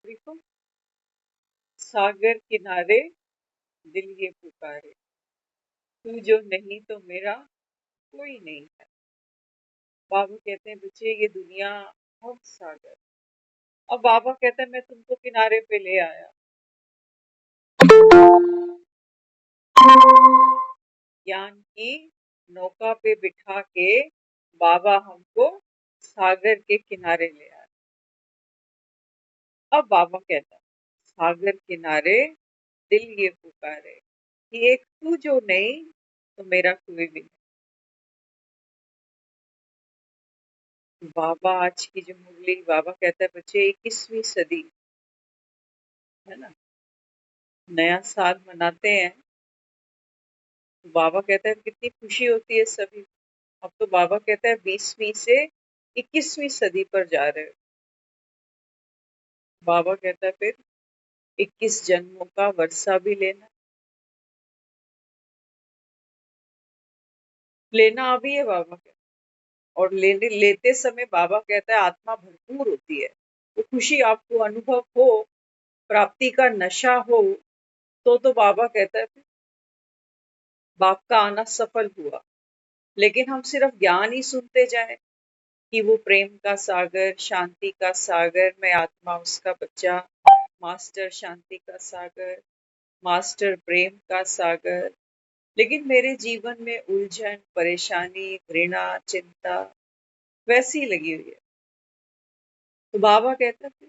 देखो, सागर किनारे दिल ये पुकारे, तू जो नहीं तो मेरा कोई नहीं है। बाबा कहते हैं बच्चे ये दुनिया बहुत सागर। अब बाबा कहते हैं मैं तुमको किनारे पे ले आया। ज्ञान की नौका पे बिठा के बाबा हमको सागर के किनारे ले आया। अब बाबा कहता है सागर किनारे दिल ये पुकारे कि एक तू जो नहीं तो मेरा कोई भी नहीं। बाबा आज की जो मुरली बाबा कहता है बच्चे 21वीं सदी है ना, नया साल मनाते हैं तो बाबा कहता है कितनी खुशी होती है सभी। अब तो बाबा कहता है 20वीं से 21वीं सदी पर जा रहे हो। बाबा कहता है फिर 21 जन्मों का वर्षा भी लेना अभी है बाबा कहता है। और लेते समय बाबा कहता है आत्मा भरपूर होती है, वो खुशी आपको अनुभव हो, प्राप्ति का नशा हो, तो बाबा कहता है फिर बाप का आना सफल हुआ। लेकिन हम सिर्फ ज्ञान ही सुनते जाएं कि वो प्रेम का सागर, शांति का सागर, मैं आत्मा उसका बच्चा, मास्टर शांति का सागर, मास्टर प्रेम का सागर, लेकिन मेरे जीवन में उलझन, परेशानी, घृणा, चिंता वैसी लगी हुई है। तो बाबा कहता है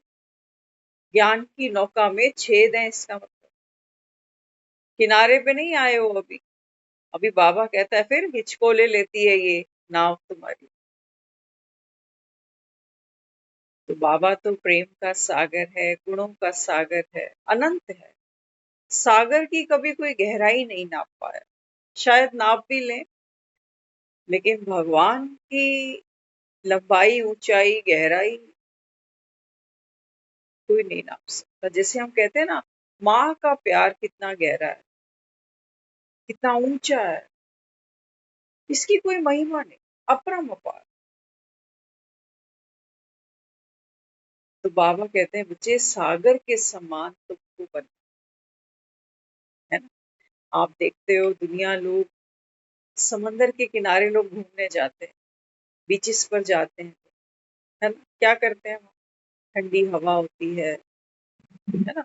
ज्ञान की नौका में छेद है, इसका मतलब किनारे पे नहीं आए हो अभी। अभी बाबा कहता है फिर हिचकोले लेती है ये नाव तुम्हारी। तो बाबा तो प्रेम का सागर है, गुणों का सागर है, अनंत है। सागर की कभी कोई गहराई नहीं नाप पाया, शायद नाप भी लें, लेकिन भगवान की लंबाई, ऊंचाई, गहराई कोई नहीं नाप सकता। जैसे हम कहते हैं ना, माँ का प्यार कितना गहरा है, कितना ऊंचा है, इसकी कोई महिमा नहीं, अपरंपार। तो बाबा कहते हैं बच्चे सागर के समान तुमको बनना है ना। आप देखते हो दुनिया, लोग समंदर के किनारे लोग घूमने जाते हैं, बीचेस पर जाते हैं, है ना, क्या करते हैं, ठंडी हवा होती है ना,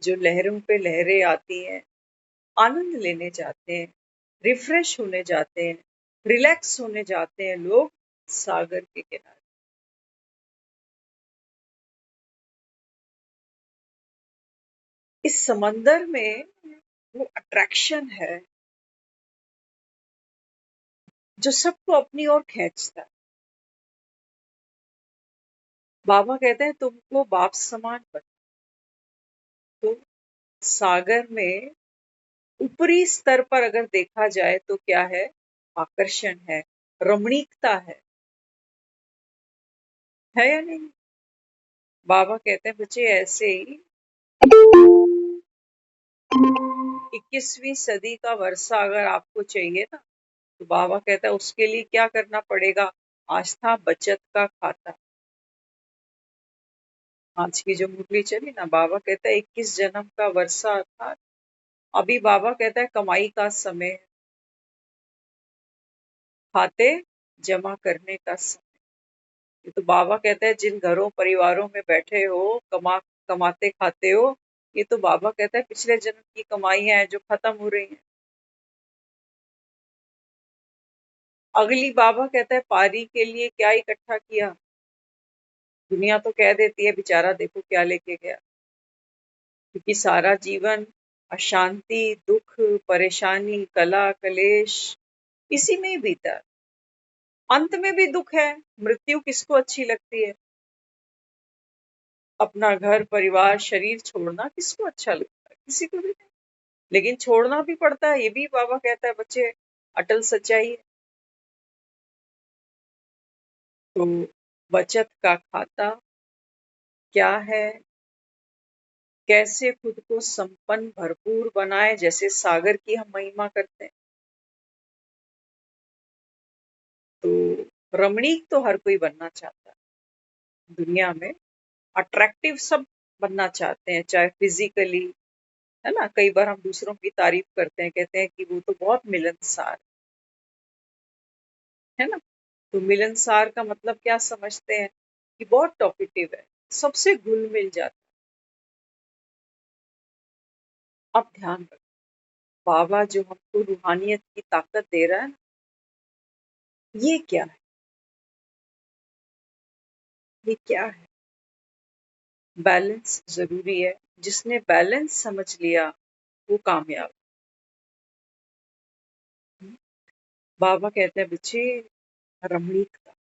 जो लहरों पे लहरें आती हैं, आनंद लेने जाते हैं, रिफ्रेश होने जाते हैं, रिलैक्स होने जाते हैं लोग सागर के किनारे। इस समंदर में वो अट्रैक्शन है जो सबको अपनी ओर खींचता है। बाबा कहते हैं तुमको बाप समान बन। तो सागर में ऊपरी स्तर पर अगर देखा जाए तो क्या है, आकर्षण है, रमणीकता है या नहीं। बाबा कहते हैं बच्चे ऐसे ही 21वीं सदी का वर्षा अगर आपको चाहिए ना, तो बाबा कहता है उसके लिए क्या करना पड़ेगा, आस्था बचत का खाता। आज की जो मुरली चली ना, बाबा कहता है 21 जन्म का वर्षा था, अभी बाबा कहता है कमाई का समय है, खाते जमा करने का समय। ये तो बाबा कहते हैं जिन घरों परिवारों में बैठे हो, कमाते खाते हो, ये तो बाबा कहता है पिछले जन्म की कमाइयां हैं जो खत्म हो रही हैं। अगली बाबा कहता है पारी के लिए क्या इकट्ठा किया। दुनिया तो कह देती है बेचारा देखो क्या लेके गया, क्योंकि सारा जीवन अशांति, दुख, परेशानी, कला कलेश इसी में ही बीता। अंत में भी दुख है, मृत्यु किसको अच्छी लगती है, अपना घर परिवार शरीर छोड़ना किसको अच्छा लगता है, किसी को भी नहीं। लेकिन छोड़ना भी पड़ता है, ये भी बाबा कहता है बच्चे अटल सच्चाई है। तो बचत का खाता क्या है, कैसे खुद को संपन्न भरपूर बनाए, जैसे सागर की हम महिमा करते हैं। तो रमणीक तो हर कोई बनना चाहता है दुनिया में, अट्रैक्टिव सब बनना चाहते हैं, चाहे फिजिकली, है ना। कई बार हम दूसरों की तारीफ करते हैं, कहते हैं कि वो तो बहुत मिलनसार है ना। तो मिलनसार का मतलब क्या समझते हैं कि बहुत टॉकेटिव है, सबसे घुल मिल जाता है। अब ध्यान रखो, बाबा जो हमको रूहानियत की ताकत दे रहा है ना, ये क्या है, ये क्या है? बैलेंस जरूरी है। जिसने बैलेंस समझ लिया वो कामयाब। बाबा कहते हैं बच्चे, रमणीकता।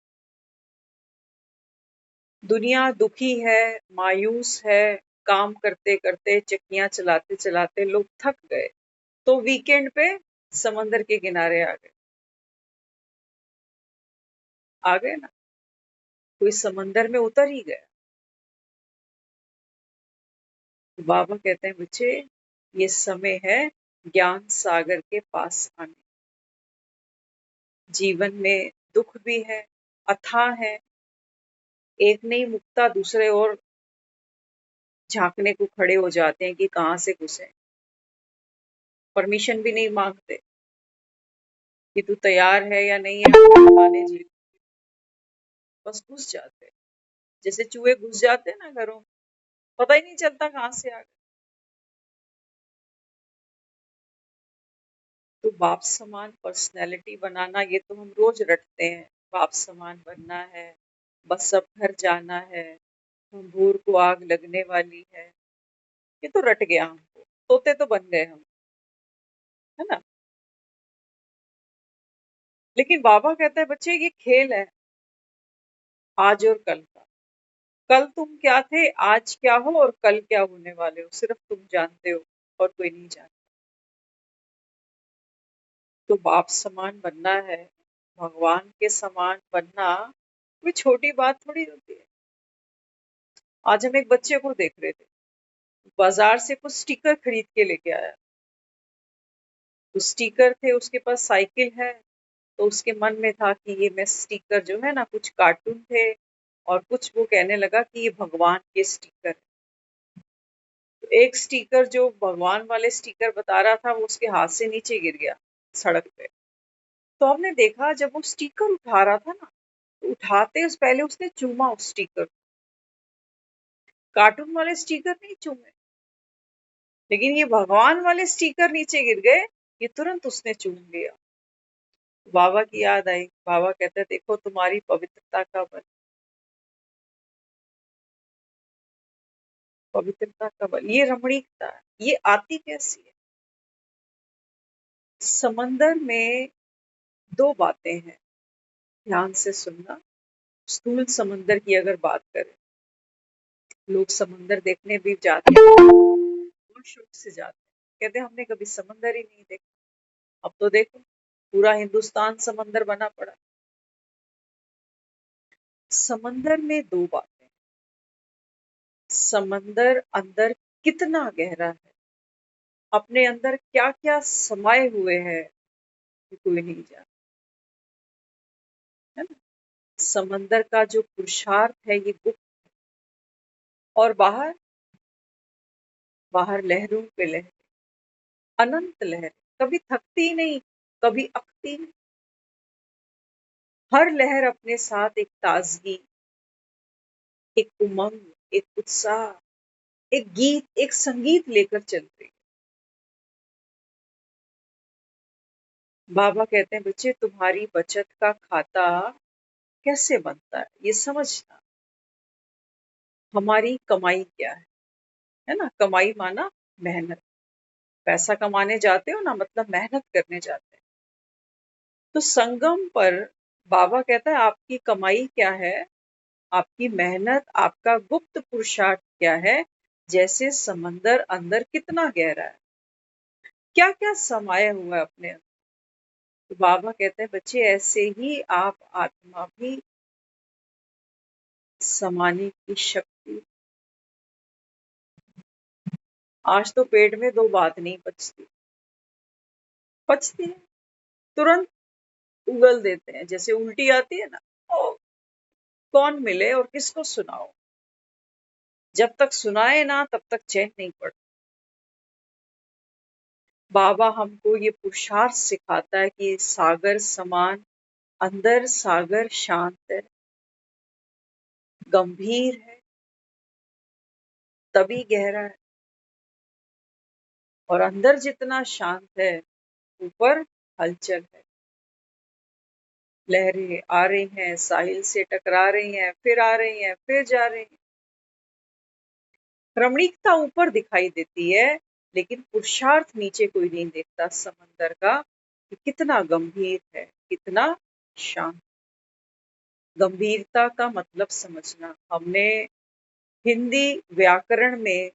दुनिया दुखी है, मायूस है, काम करते करते, चक्कियां चलाते चलाते लोग थक गए, तो वीकेंड पे समंदर के किनारे आ गए ना। कोई समंदर में उतर ही गया। तो बाबा कहते हैं बच्चे, ये समय है ज्ञान सागर के पास आने। जीवन में दुख भी है, अथाह है, एक नहीं मुक्ता दूसरे और झांकने को खड़े हो जाते हैं कि कहाँ से घुसे। परमिशन भी नहीं मांगते कि तू तैयार है या नहीं है खाने जी, बस घुस जाते हैं। जैसे चूहे घुस जाते हैं ना घरों में, पता ही नहीं चलता कहाँ से आ गए। तो बाप समान पर्सनैलिटी बनाना, ये तो हम रोज रटते हैं, बाप समान बनना है, बस सब घर जाना है, हम भूर को आग लगने वाली है। ये तो रट गया हमको, तोते तो बन गए हम, है ना। लेकिन बाबा कहता है बच्चे, ये खेल है आज और कल का। कल तुम क्या थे, आज क्या हो और कल क्या होने वाले हो, सिर्फ तुम जानते हो और कोई नहीं जानता। तो बाप समान बनना है, भगवान के समान बनना कोई छोटी बात थोड़ी होती है। आज हम एक बच्चे को देख रहे थे, बाजार से कुछ स्टिकर खरीद के लेके आया। तो स्टिकर थे, उसके पास साइकिल है, तो उसके मन में था कि ये मैं स्टिकर जो है ना, कुछ कार्टून थे और कुछ वो कहने लगा कि ये भगवान के स्टिकर। तो एक स्टिकर जो भगवान वाले स्टिकर बता रहा था, वो उसके हाथ से नीचे गिर गया सड़क पे। तो हमने देखा, जब वो स्टिकर उठा रहा था ना, तो उठाते उस पहले उसने चूमा उस स्टिकर। कार्टून वाले स्टिकर नहीं चूमे, लेकिन ये भगवान वाले स्टिकर नीचे गिर गए, ये तुरंत उसने चूम लिया। बाबा की याद आई। बाबा कहते देखो तुम्हारी पवित्रता का बल, पवित्रता का बल, ये रमणीकता है। ये आती कैसी है? समंदर में दो बातें हैं, ध्यान से सुनना। स्थूल समंदर की अगर बात करें, लोग समंदर देखने भी जाते हैं, बहुत शौक से जाते हैं, कहते हैं हमने कभी समंदर ही नहीं देखा। अब तो देखो, पूरा हिंदुस्तान समंदर बना पड़ा। समंदर में दो बातें, समंदर अंदर कितना गहरा है, अपने अंदर क्या क्या समाये हुए है, कोई नहीं जानता, है ना। समंदर का जो पुरुषार्थ है ये गुप्त, और बाहर, बाहर लहरों पे लहर, अनंत लहर, कभी थकती नहीं, कभी अकती नहीं। हर लहर अपने साथ एक ताजगी, एक उमंग, एक उत्साह, एक गीत, एक संगीत लेकर चल रही। बाबा कहते हैं बच्चे, तुम्हारी बचत का खाता कैसे बनता है ये समझना। हमारी कमाई क्या है ना। कमाई माना मेहनत। पैसा कमाने जाते हो ना, मतलब मेहनत करने जाते हैं। तो संगम पर बाबा कहता है आपकी कमाई क्या है, आपकी मेहनत, आपका गुप्त पुरुषार्थ क्या है, जैसे समंदर अंदर कितना गहरा है, क्या क्या समाया हुआ है अपने अंदर। तो बाबा कहते हैं बच्चे, ऐसे ही आप आत्मा भी समाने की शक्ति। आज तो पेट में दो बात नहीं पचती, पचती है तुरंत उगल देते हैं। जैसे उल्टी आती है ना, ओ, कौन मिले और किसको सुनाओ। जब तक सुनाए ना तब तक चैन नहीं पड़ता। बाबा हमको ये पुरुषार्थ सिखाता है कि सागर समान, अंदर सागर शांत है, गंभीर है, तभी गहरा है। और अंदर जितना शांत है, ऊपर हलचल है। लहरें आ रही हैं, साहिल से टकरा रही हैं, फिर आ रही हैं, फिर जा रही हैं। रमणीकता ऊपर दिखाई देती है, लेकिन पुरुषार्थ नीचे कोई नहीं देखता समंदर का कि कितना गंभीर है, कितना शांत। गंभीरता का मतलब समझना। हमने हिंदी व्याकरण में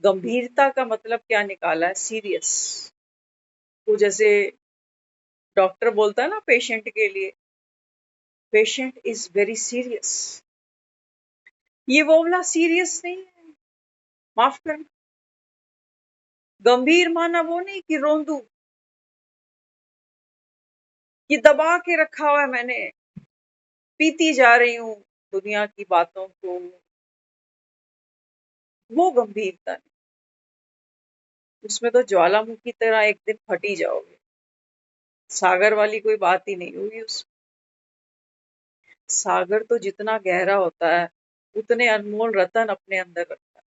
गंभीरता का मतलब क्या निकाला है? सीरियस। तो जैसे डॉक्टर बोलता है ना पेशेंट के लिए, पेशेंट इज वेरी सीरियस। ये वो वाला सीरियस नहीं है, माफ करना। गंभीर माना वो नहीं कि रोंदू, कि दबा के रखा हुआ है मैंने, पीती जा रही हूं दुनिया की बातों को, वो गंभीरता नहीं। उसमें तो ज्वालामुखी तरह एक दिन फट ही जाओगे। सागर वाली कोई बात ही नहीं होगी उसमें। सागर तो जितना गहरा होता है, उतने अनमोल रतन अपने अंदर रखता है।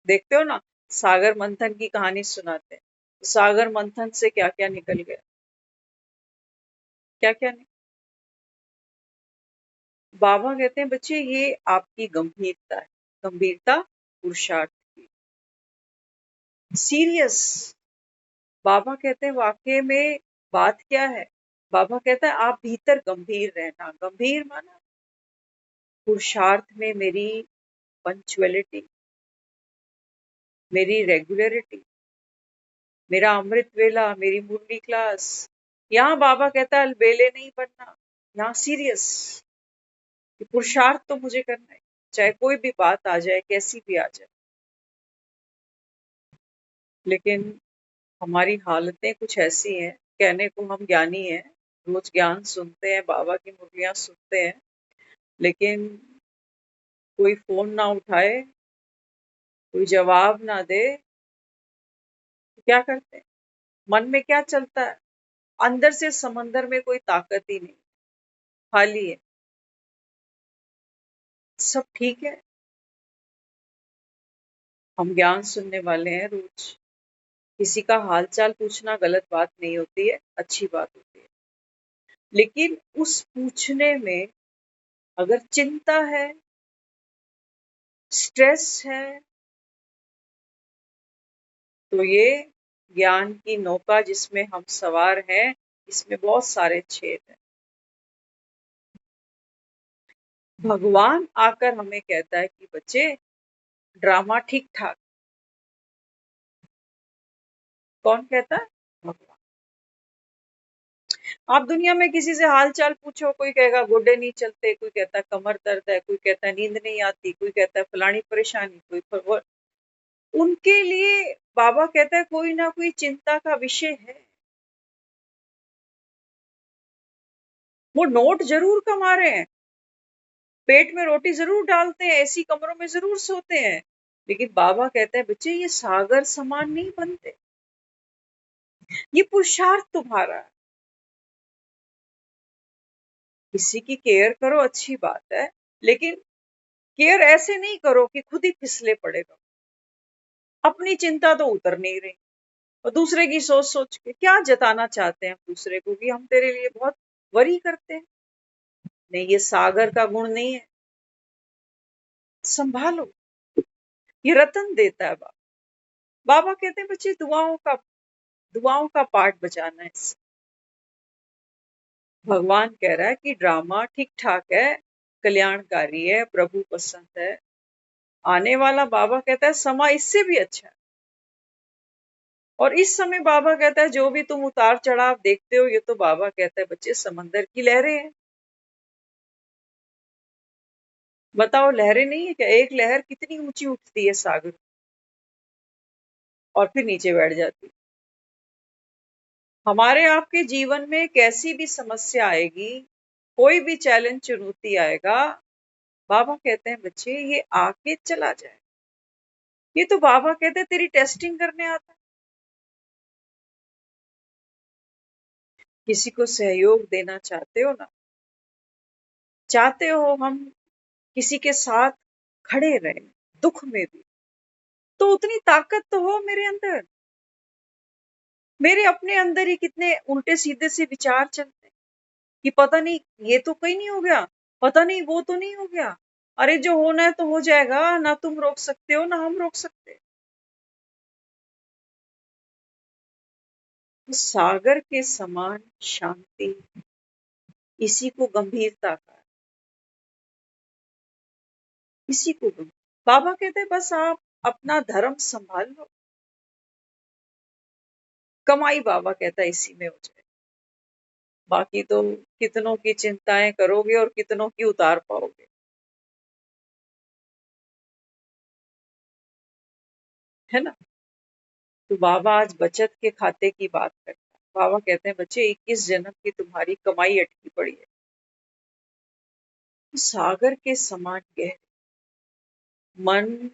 देखते हो ना, सागर मंथन की कहानी सुनाते हैं। सागर मंथन से क्या क्या निकल गया, क्या क्या नहीं। बाबा कहते हैं बच्चे ये आपकी गंभीरता है, गंभीरता पुरुषार्थ की। सीरियस। बाबा कहते हैं वाकई में बात क्या है? बाबा कहता है आप भीतर गंभीर रहना। गंभीर माना पुरुषार्थ में मेरी पंक्चुअलिटी, मेरी रेगुलरिटी, मेरा अमृत वेला, मेरी मुरली क्लास। यहाँ बाबा कहता है अलबेले नहीं बनना, यहाँ सीरियस। पुरुषार्थ तो मुझे करना है, चाहे कोई भी बात आ जाए, कैसी भी आ जाए। लेकिन हमारी हालतें कुछ ऐसी हैं, कहने को हम ज्ञानी हैं, रोज ज्ञान सुनते हैं, बाबा की मुरलियां सुनते हैं, लेकिन कोई फोन ना उठाए, कोई जवाब ना दे, तो क्या करते हैं? मन में क्या चलता है? अंदर से समंदर में कोई ताकत ही नहीं, खाली है। सब ठीक है, हम ज्ञान सुनने वाले हैं रोज। किसी का हालचाल पूछना गलत बात नहीं होती है, अच्छी बात होती है। लेकिन उस पूछने में अगर चिंता है, स्ट्रेस है, तो ये ज्ञान की नौका जिसमें हम सवार हैं, इसमें बहुत सारे छेद हैं। भगवान आकर हमें कहता है कि बच्चे ड्रामा ठीक ठाक। कौन कहता है? भगवान। आप दुनिया में किसी से हाल चाल पूछो, कोई कहेगा गोडे नहीं चलते, कोई कहता है कमर दर्द है, कोई कहता है नींद नहीं आती, कोई कहता है फलानी परेशानी, उनके लिए बाबा कहता है कोई ना कोई चिंता का विषय है। वो नोट जरूर कमा रहे हैं, पेट में रोटी जरूर डालते हैं, ऐसी कमरों में जरूर सोते हैं, लेकिन बाबा कहते हैं बच्चे ये सागर समान नहीं बनते। ये पुरुषार्थ तुम्हारा है। किसी की केयर करो, अच्छी बात है, लेकिन केयर ऐसे नहीं करो कि खुद ही फिसले पड़ेगा। अपनी चिंता तो उतर नहीं रही, और दूसरे की सोच सोच के क्या जताना चाहते हैं दूसरे को कि हम तेरे लिए बहुत वरी करते हैं। नहीं, ये सागर का गुण नहीं है। संभालो, ये रतन देता है बाबा। बाबा कहते हैं बच्चे दुआओं का पाठ बजाना है इससे। भगवान कह रहा है कि ड्रामा ठीक ठाक है, कल्याणकारी है, प्रभु पसंद है। आने वाला बाबा कहता है समा इससे भी अच्छा है। और इस समय बाबा कहता है जो भी तुम उतार चढ़ाव देखते हो, ये तो बाबा कहता है बच्चे समंदर की लहरें हैं। बताओ लहरें नहीं है क्या? एक लहर कितनी ऊंची उठती है सागर, और फिर नीचे बैठ जाती है। हमारे आपके जीवन में कैसी भी समस्या आएगी, कोई भी चैलेंज चुनौती आएगा, बाबा कहते हैं बच्चे ये आके चला जाए। ये तो बाबा कहते हैं तेरी टेस्टिंग करने आता है। किसी को सहयोग देना चाहते हो ना, चाहते हो हम किसी के साथ खड़े रहें दुख में भी, तो उतनी ताकत तो हो मेरे अंदर। मेरे अपने अंदर ही कितने उल्टे सीधे से विचार चलते हैं कि पता नहीं ये तो कहीं नहीं हो गया, पता नहीं वो तो नहीं हो गया। अरे जो होना है तो हो जाएगा, ना तुम रोक सकते हो ना हम रोक सकते। तो सागर के समान शांति, इसी को गंभीरता का, इसी को बाबा कहते हैं बस आप अपना धर्म संभाल लो, कमाई बाबा कहता है इसी में हो जाए। बाकी तो कितनों की चिंताएं करोगे और कितनों की उतार पाओगे, है ना। तो बाबा आज बचत के खाते की बात करता है। बाबा कहते हैं बच्चे 21 जन्म की तुम्हारी कमाई अटकी पड़ी है। तो सागर के समान गहरे, मन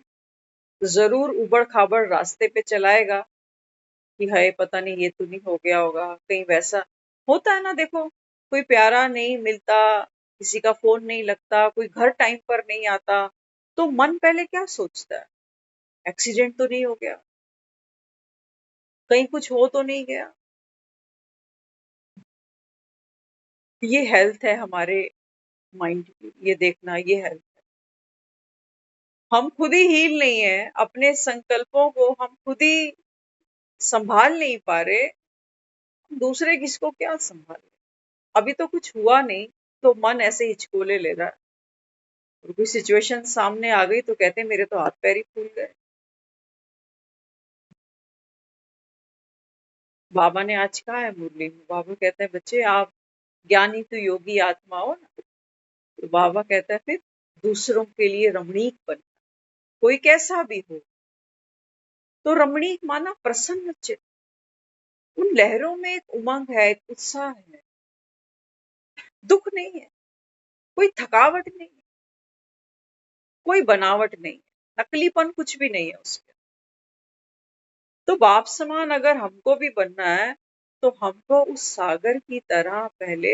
जरूर उबड़ खाबड़ रास्ते पे चलाएगा कि हाय पता नहीं ये तो नहीं हो गया होगा, कहीं वैसा होता है ना। देखो कोई प्यारा नहीं मिलता, किसी का फोन नहीं लगता, कोई घर टाइम पर नहीं आता, तो मन पहले क्या सोचता है, एक्सीडेंट तो नहीं हो गया, कहीं कुछ हो तो नहीं गया। ये हेल्थ है हमारे माइंड की, ये देखना ये हेल्थ। हम खुद ही हील नहीं है, अपने संकल्पों को हम खुद ही संभाल नहीं पा रहे, दूसरे किसको क्या संभाले। अभी तो कुछ हुआ नहीं, तो मन ऐसे हिचकोले ले रहा है, और कोई सिचुएशन सामने आ गई तो कहते हैं मेरे तो हाथ पैर ही फूल गए। बाबा ने आज कहा है मुरली में, बाबा कहते हैं बच्चे आप ज्ञानी तो योगी आत्मा हो ना। तो बाबा कहता है फिर दूसरों के लिए रमणीक बन, कोई कैसा भी हो। तो रमणीक माना प्रसन्न चित्त, उन लहरों में एक उमंग है, एक उत्साह है, दुख नहीं है, कोई थकावट नहीं है, कोई बनावट नहीं है, नकलीपन कुछ भी नहीं है उसके। तो बाप समान अगर हमको भी बनना है, तो हमको उस सागर की तरह पहले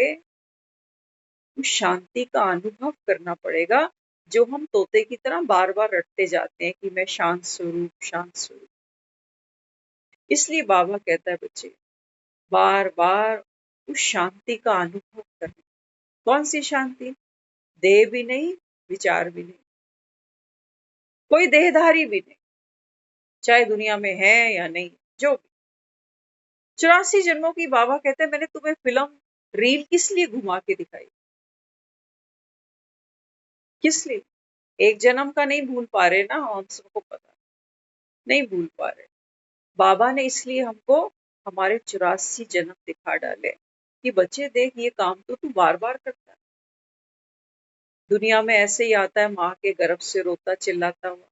उस शांति का अनुभव करना पड़ेगा, जो हम तोते की तरह बार बार रटते जाते हैं कि मैं शांत स्वरूप शांत स्वरूप। इसलिए बाबा कहता है बच्चे बार बार उस शांति का अनुभव करना। कौन सी शांति? देह भी नहीं, विचार भी नहीं, कोई देहधारी भी नहीं, चाहे दुनिया में है या नहीं, जो भी। 84 जन्मों की बाबा कहते हैं मैंने तुम्हें फिल्म रील किस लिए घुमा के दिखाई, किस लिए? एक जन्म का नहीं भूल पा रहे ना, हम सबको पता, नहीं भूल पा रहे। बाबा ने इसलिए हमको हमारे 84 जन्म दिखा डाले कि बच्चे देख ये काम तो तू बार बार करता है। दुनिया में ऐसे ही आता है, माँ के गर्भ से रोता चिल्लाता हुआ,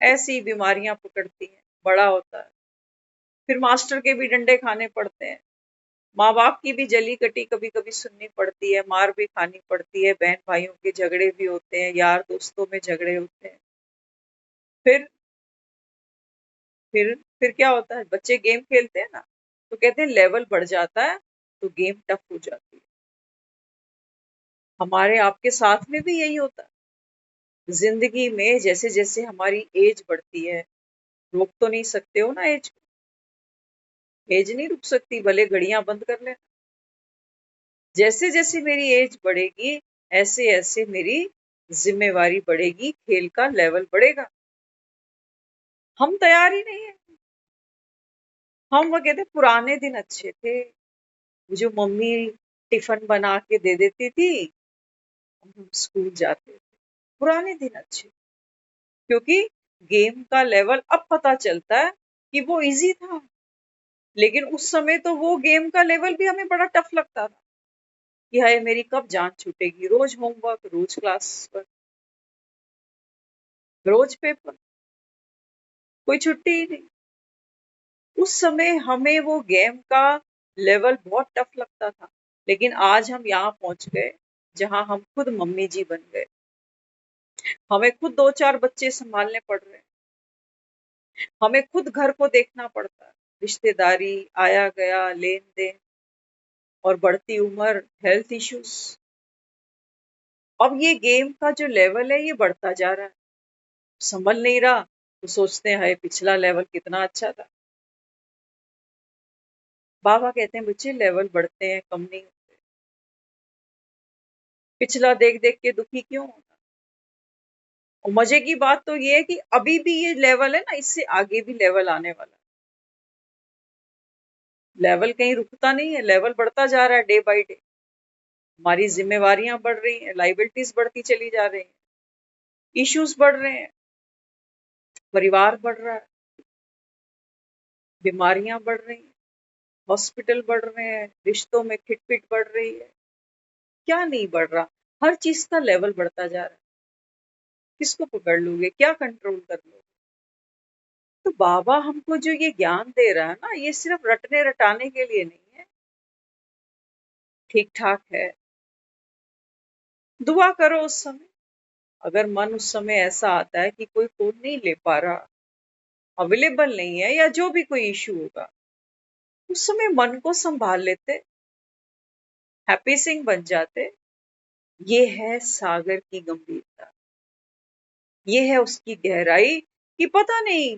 ऐसी बीमारियां पकड़ती हैं, बड़ा होता है, फिर मास्टर के भी डंडे खाने पड़ते हैं, माँ बाप की भी जली कटी कभी कभी सुननी पड़ती है, मार भी खानी पड़ती है, बहन भाइयों के झगड़े भी होते हैं, यार दोस्तों में झगड़े होते हैं। फिर फिर क्या होता है, बच्चे गेम खेलते हैं ना, तो कहते हैं लेवल बढ़ जाता है, तो गेम टफ हो जाती है। हमारे आपके साथ में भी यही होता है जिंदगी में, जैसे जैसे हमारी एज बढ़ती है, रोक तो नहीं सकते हो ना एज को, एज नहीं रुक सकती, भले घड़ियां बंद कर ले। जैसे जैसे मेरी एज बढ़ेगी, ऐसे ऐसे मेरी जिम्मेवारी बढ़ेगी, खेल का लेवल बढ़ेगा। हम तैयार ही नहीं है। हम वो कहते पुराने दिन अच्छे थे, जो मम्मी टिफिन बना के दे देती थी, हम स्कूल जाते थे, पुराने दिन अच्छे। क्योंकि गेम का लेवल अब पता चलता है कि वो इजी था, लेकिन उस समय तो वो गेम का लेवल भी हमें बड़ा टफ लगता था कि हाय मेरी कब जान छूटेगी, रोज होमवर्क, रोज क्लास वर्क, रोज पेपर, कोई छुट्टी ही नहीं। उस समय हमें वो गेम का लेवल बहुत टफ लगता था, लेकिन आज हम यहाँ पहुंच गए, जहां हम खुद मम्मी जी बन गए। हमें खुद 2-4 बच्चे संभालने पड़ रहे हैं। हमें खुद घर को देखना पड़ता है। रिश्तेदारी, आया गया, लेन-देन और बढ़ती उम्र, हेल्थ इश्यूज। अब ये गेम का जो लेवल है ये बढ़ता जा रहा है। संभल नहीं रहा तो सोचते हैं हाय पिछला लेवल कितना अच्छा था। बाबा कहते हैं बच्चे लेवल बढ़ते हैं, कम नहीं होते। पिछला देख देख के दुखी क्यों होना। और मजे की बात तो ये है कि अभी भी ये लेवल है ना, इससे आगे भी लेवल आने वाला है। लेवल कहीं रुकता नहीं है, लेवल बढ़ता जा रहा है डे बाय डे। हमारी जिम्मेवारियां बढ़ रही हैं, लाइबिलिटीज बढ़ती चली जा रही हैं, इश्यूज बढ़ रहे हैं, परिवार बढ़ रहा है, बीमारियां बढ़ रही हैं, हॉस्पिटल बढ़ रहे हैं, रिश्तों में खिटपिट बढ़ रही है। क्या नहीं बढ़ रहा, हर चीज का लेवल बढ़ता जा रहा है। किसको पकड़ लोगे, क्या कंट्रोल कर लोगे। तो बाबा हमको जो ये ज्ञान दे रहा है ना, ये सिर्फ रटने रटाने के लिए नहीं है। ठीक ठाक है, दुआ करो उस समय। अगर मन उस समय ऐसा आता है कि कोई फोन नहीं ले पा रहा, अवेलेबल नहीं है, या जो भी कोई इशू होगा, उस समय मन को संभाल लेते, हैप्पी सिंह बन जाते। ये है सागर की गंभीरता, ये है उसकी गहराई कि पता नहीं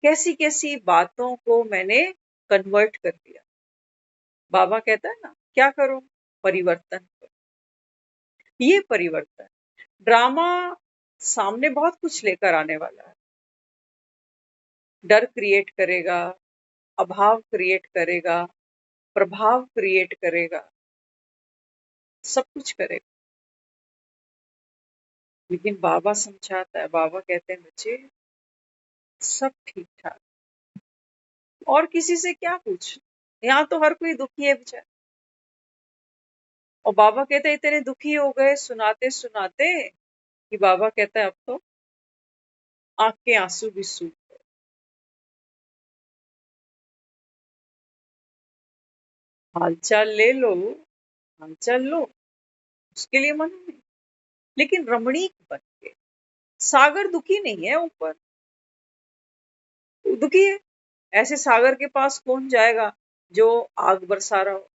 कैसी कैसी बातों को मैंने कन्वर्ट कर दिया। बाबा कहता है ना, क्या करो, परिवर्तन करो। ये परिवर्तन ड्रामा सामने बहुत कुछ लेकर आने वाला है। डर क्रिएट करेगा, अभाव क्रिएट करेगा, प्रभाव क्रिएट करेगा, सब कुछ करेगा। लेकिन बाबा समझाता है, बाबा कहते हैं बच्चे सब ठीक ठाक, और किसी से क्या पूछ। यहाँ तो हर कोई दुखी है बेचारा। और बाबा कहते हैं इतने दुखी हो गए सुनाते सुनाते कि बाबा कहता है अब तो आंख के आंसू भी सूख गए। हालचाल ले लो, हालचाल लो, उसके लिए मना नहीं, लेकिन रमणीक बन के। सागर दुखी नहीं है ऊपर, वो दुखी है। ऐसे सागर के पास कौन जाएगा जो आग बरसा रहा हो।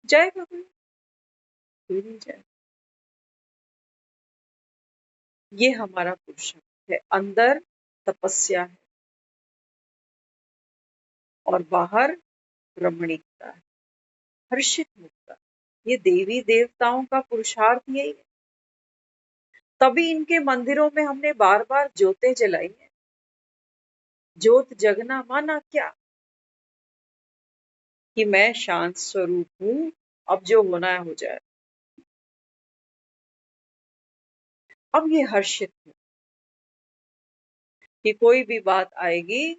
जाएगा कोई, कोई नहीं जाएगा। ये हमारा पुरुषार्थ है, अंदर तपस्या है और बाहर रमणीकता है, हर्षित मुक्ता। ये देवी देवताओं का पुरुषार्थ यही है। तभी इनके मंदिरों में हमने बार बार ज्योतें जलाई हैं। ज्योत जगना माना क्या, कि मैं शांत स्वरूप हूं, अब जो होना है हो जाए। अब ये हर्षित है कि कोई भी बात आएगी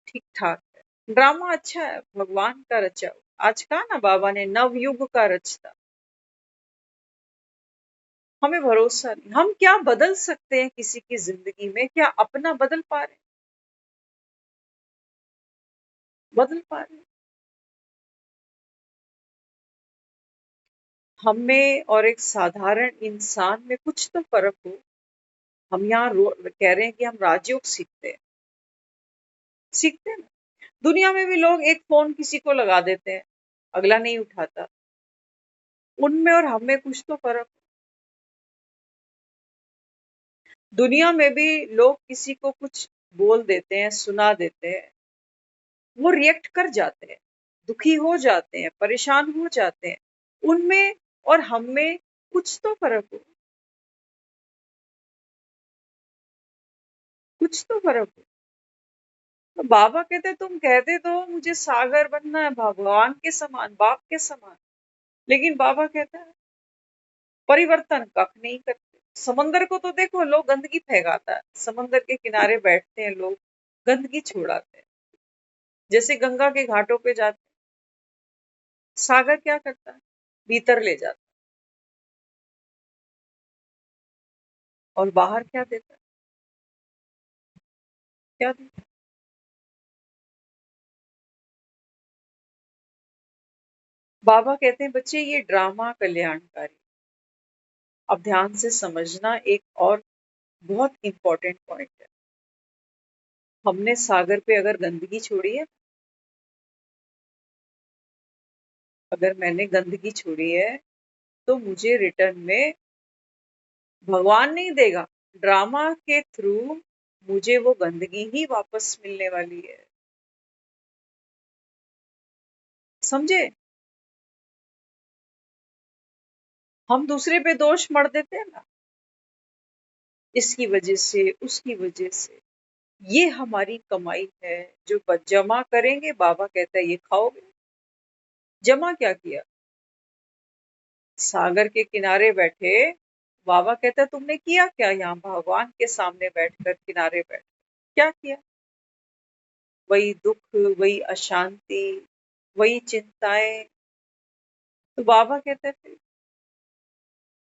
ठीक ठाक है। ड्रामा अच्छा है, भगवान का रचा हुआ। आज कहा ना बाबा ने, नवयुग का रचता। हमें भरोसा नहीं, हम क्या बदल सकते हैं किसी की जिंदगी में, क्या अपना बदल पा रहे हैं, बदल पा रहे हैं। हम में और एक साधारण इंसान में कुछ तो फर्क हो। हम यहाँ कह रहे हैं कि हम राजयोग सीखते हैं, सीखते हैं ना। दुनिया में भी लोग एक फोन किसी को लगा देते हैं, अगला नहीं उठाता। उनमें और हम में कुछ तो फर्क। दुनिया में भी लोग किसी को कुछ बोल देते हैं, सुना देते हैं, वो रिएक्ट कर जाते हैं, दुखी हो जाते हैं, परेशान हो जाते हैं। उनमें और हम में कुछ तो फर्क हो, कुछ तो फर्क हो। तो बाबा कहते तुम कहते तो हो, मुझे सागर बनना है, भगवान के समान, बाप के समान। लेकिन बाबा कहता है परिवर्तन कख नहीं करते। समंदर को तो देखो, लोग गंदगी फैलाता है, समंदर के किनारे बैठते हैं लोग, गंदगी छोड़ाते हैं। जैसे गंगा के घाटों पे जाते हैं, सागर क्या करता है, भीतर ले जाता है। और बाहर क्या देता है, क्या देता है? बाबा कहते हैं बच्चे ये ड्रामा कल्याणकारी। अब ध्यान से समझना, एक और बहुत इंपॉर्टेंट पॉइंट है। हमने सागर पे अगर गंदगी छोड़ी है, अगर मैंने गंदगी छोड़ी है, तो मुझे रिटर्न में भगवान नहीं देगा, ड्रामा के थ्रू मुझे वो गंदगी ही वापस मिलने वाली है। समझे? हम दूसरे पे दोष मढ़ देते हैं ना, इसकी वजह से, उसकी वजह से। ये हमारी कमाई है जो जमा करेंगे। बाबा कहता है ये खाओगे। जमा क्या किया? सागर के किनारे बैठे। बाबा कहता है तुमने किया क्या यहाँ भगवान के सामने बैठकर, किनारे बैठ क्या किया? वही दुख, वही अशांति, वही चिंताएं। तो बाबा कहता है फिर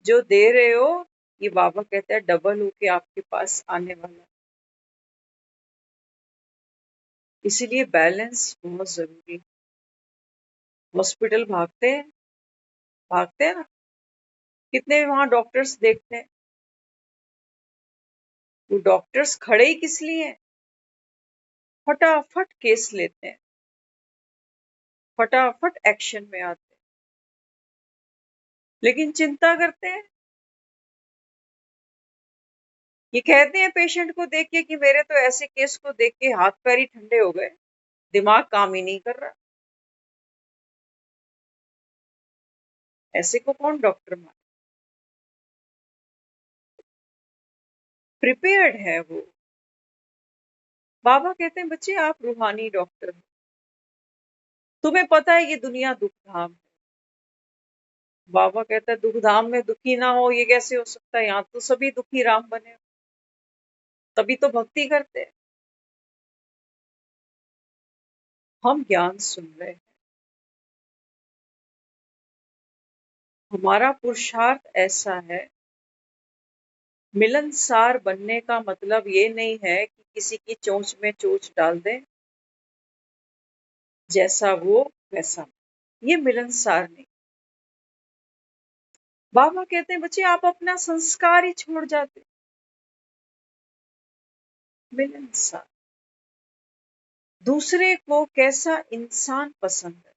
जो दे रहे हो, ये बाबा कहता है डबल होके आपके पास आने वाला है। इसीलिए बैलेंस बहुत जरूरी है। हॉस्पिटल भागते हैं ना, कितने वहां डॉक्टर्स देखते हैं। वो डॉक्टर्स खड़े ही किस लिए हैं? फटाफट केस लेते हैं, फटाफट एक्शन में आते हैं। लेकिन चिंता करते हैं, ये कहते हैं पेशेंट को देख के कि मेरे तो ऐसे केस को देख के हाथ पैर ही ठंडे हो गए, दिमाग काम ही नहीं कर रहा। ऐसे को कौन डॉक्टर माने? प्रिपेयर्ड है वो। बाबा कहते हैं बच्चे आप रूहानी डॉक्टर हो, तुम्हें पता है ये दुनिया दुखधाम है। बाबा कहता है दुखधाम में दुखी ना हो ये कैसे हो सकता है? यहाँ तो सभी दुखी राम बने, तभी तो भक्ति करते हैं। हम ज्ञान सुन रहे हैं। हमारा पुरुषार्थ ऐसा है, मिलनसार बनने का मतलब ये नहीं है कि किसी की चोंच में चोंच डाल दें, जैसा वो वैसा। ये मिलनसार नहीं। बाबा कहते हैं बच्चे आप अपना संस्कार ही छोड़ जाते। मिलनसार, दूसरे को कैसा इंसान पसंद है।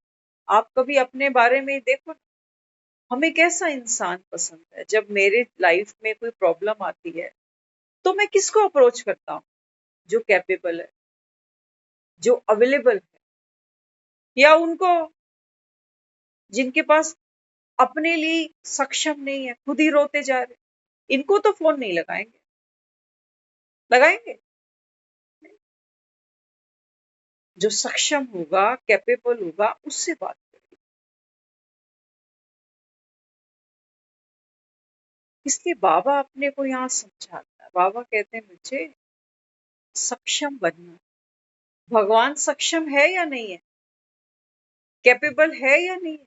आप कभी अपने बारे में देखो, हमें कैसा इंसान पसंद है। जब मेरे लाइफ में कोई प्रॉब्लम आती है, तो मैं किसको अप्रोच करता हूँ? जो कैपेबल है, जो अवेलेबल है, या उनको जिनके पास अपने लिए सक्षम नहीं है, खुद ही रोते जा रहे। इनको तो फोन नहीं लगाएंगे, लगाएंगे? जो सक्षम होगा, कैपेबल होगा, उससे बात करें। इसलिए बाबा अपने को यहाँ समझाता है। बाबा कहते हैं मुझे सक्षम बनना। भगवान सक्षम है या नहीं है? कैपेबल है या नहीं है?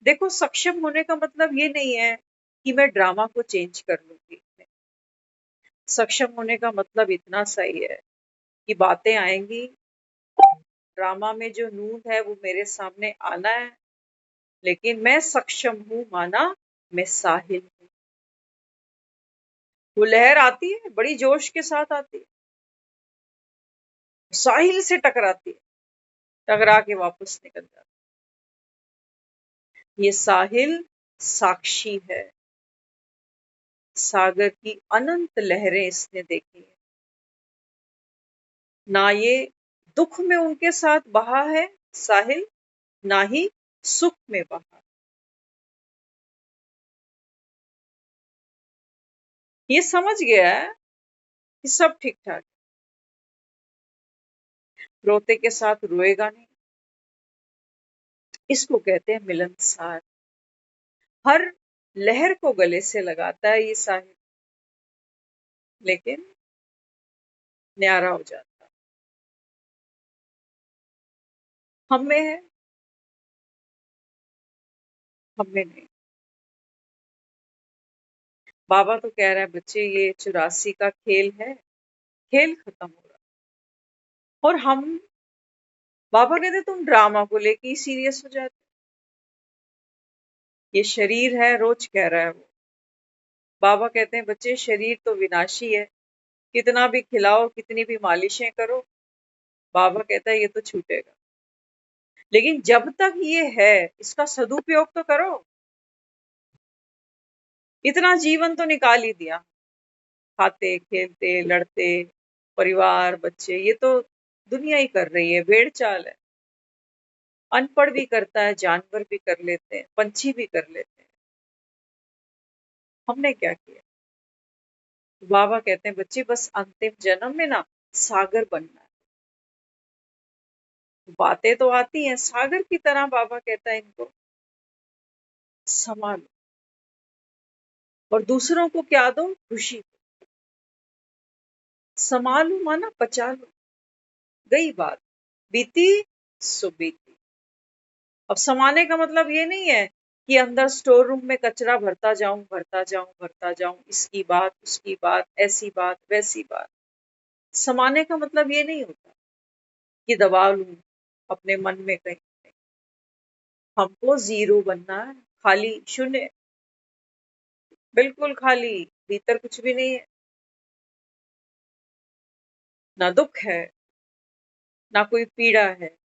देखो, सक्षम होने का मतलब ये नहीं है कि मैं ड्रामा को चेंज कर लूंगी। सक्षम होने का मतलब इतना सही है कि बातें आएंगी, ड्रामा में जो नून है वो मेरे सामने आना है, लेकिन मैं सक्षम हूं, माना मैं साहिल हूं। वो लहर आती है, बड़ी जोश के साथ आती है, साहिल से टकराती है, टकरा के वापस निकल जाती है। ये साहिल साक्षी है, सागर की अनंत लहरें इसने देखी है। ना ये दुख में उनके साथ बहा है साहिल, ना ही सुख में बहा। ये समझ गया है कि सब ठीक ठाक। रोते के साथ रोएगा नहीं, इसको कहते हैं मिलनसार। हर लहर को गले से लगाता है ये साहिल, लेकिन न्यारा हो जाता है। हम में है, हम में नहीं। बाबा तो कह रहा है बच्चे ये 84 का खेल है, खेल खत्म हो रहा है। और हम, बाबा कहते तुम ड्रामा को लेके ही सीरियस हो जाते। ये शरीर है, रोज कह रहा है वो। बाबा कहते हैं बच्चे शरीर तो विनाशी है, कितना भी खिलाओ, कितनी भी मालिशें करो, बाबा कहता है ये तो छूटेगा। लेकिन जब तक ये है, इसका सदुपयोग तो करो। इतना जीवन तो निकाल ही दिया, खाते खेलते लड़ते, परिवार बच्चे, ये तो दुनिया ही कर रही है, भेड़ चाल है। अनपढ़ भी करता है, जानवर भी कर लेते हैं, पंछी भी कर लेते हैं। हमने क्या किया? बाबा कहते हैं बच्चे बस अंतिम जन्म में ना सागर बनना है। बातें तो आती हैं सागर की तरह, बाबा कहता है इनको संभालो और दूसरों को क्या दो? खुशी। संभालो माना पचा लो, गई बात, बीती सो बीती। अब समाने का मतलब ये नहीं है कि अंदर स्टोर रूम में कचरा भरता जाऊं भरता जाऊं भरता जाऊं, इसकी बात उसकी बात, ऐसी बात वैसी बात। समाने का मतलब ये नहीं होता कि दबा लूं अपने मन में कहीं। हमको जीरो बनना है, खाली शून्य, बिल्कुल खाली, भीतर कुछ भी नहीं है। ना दुख है, ना कोई पीड़ा है।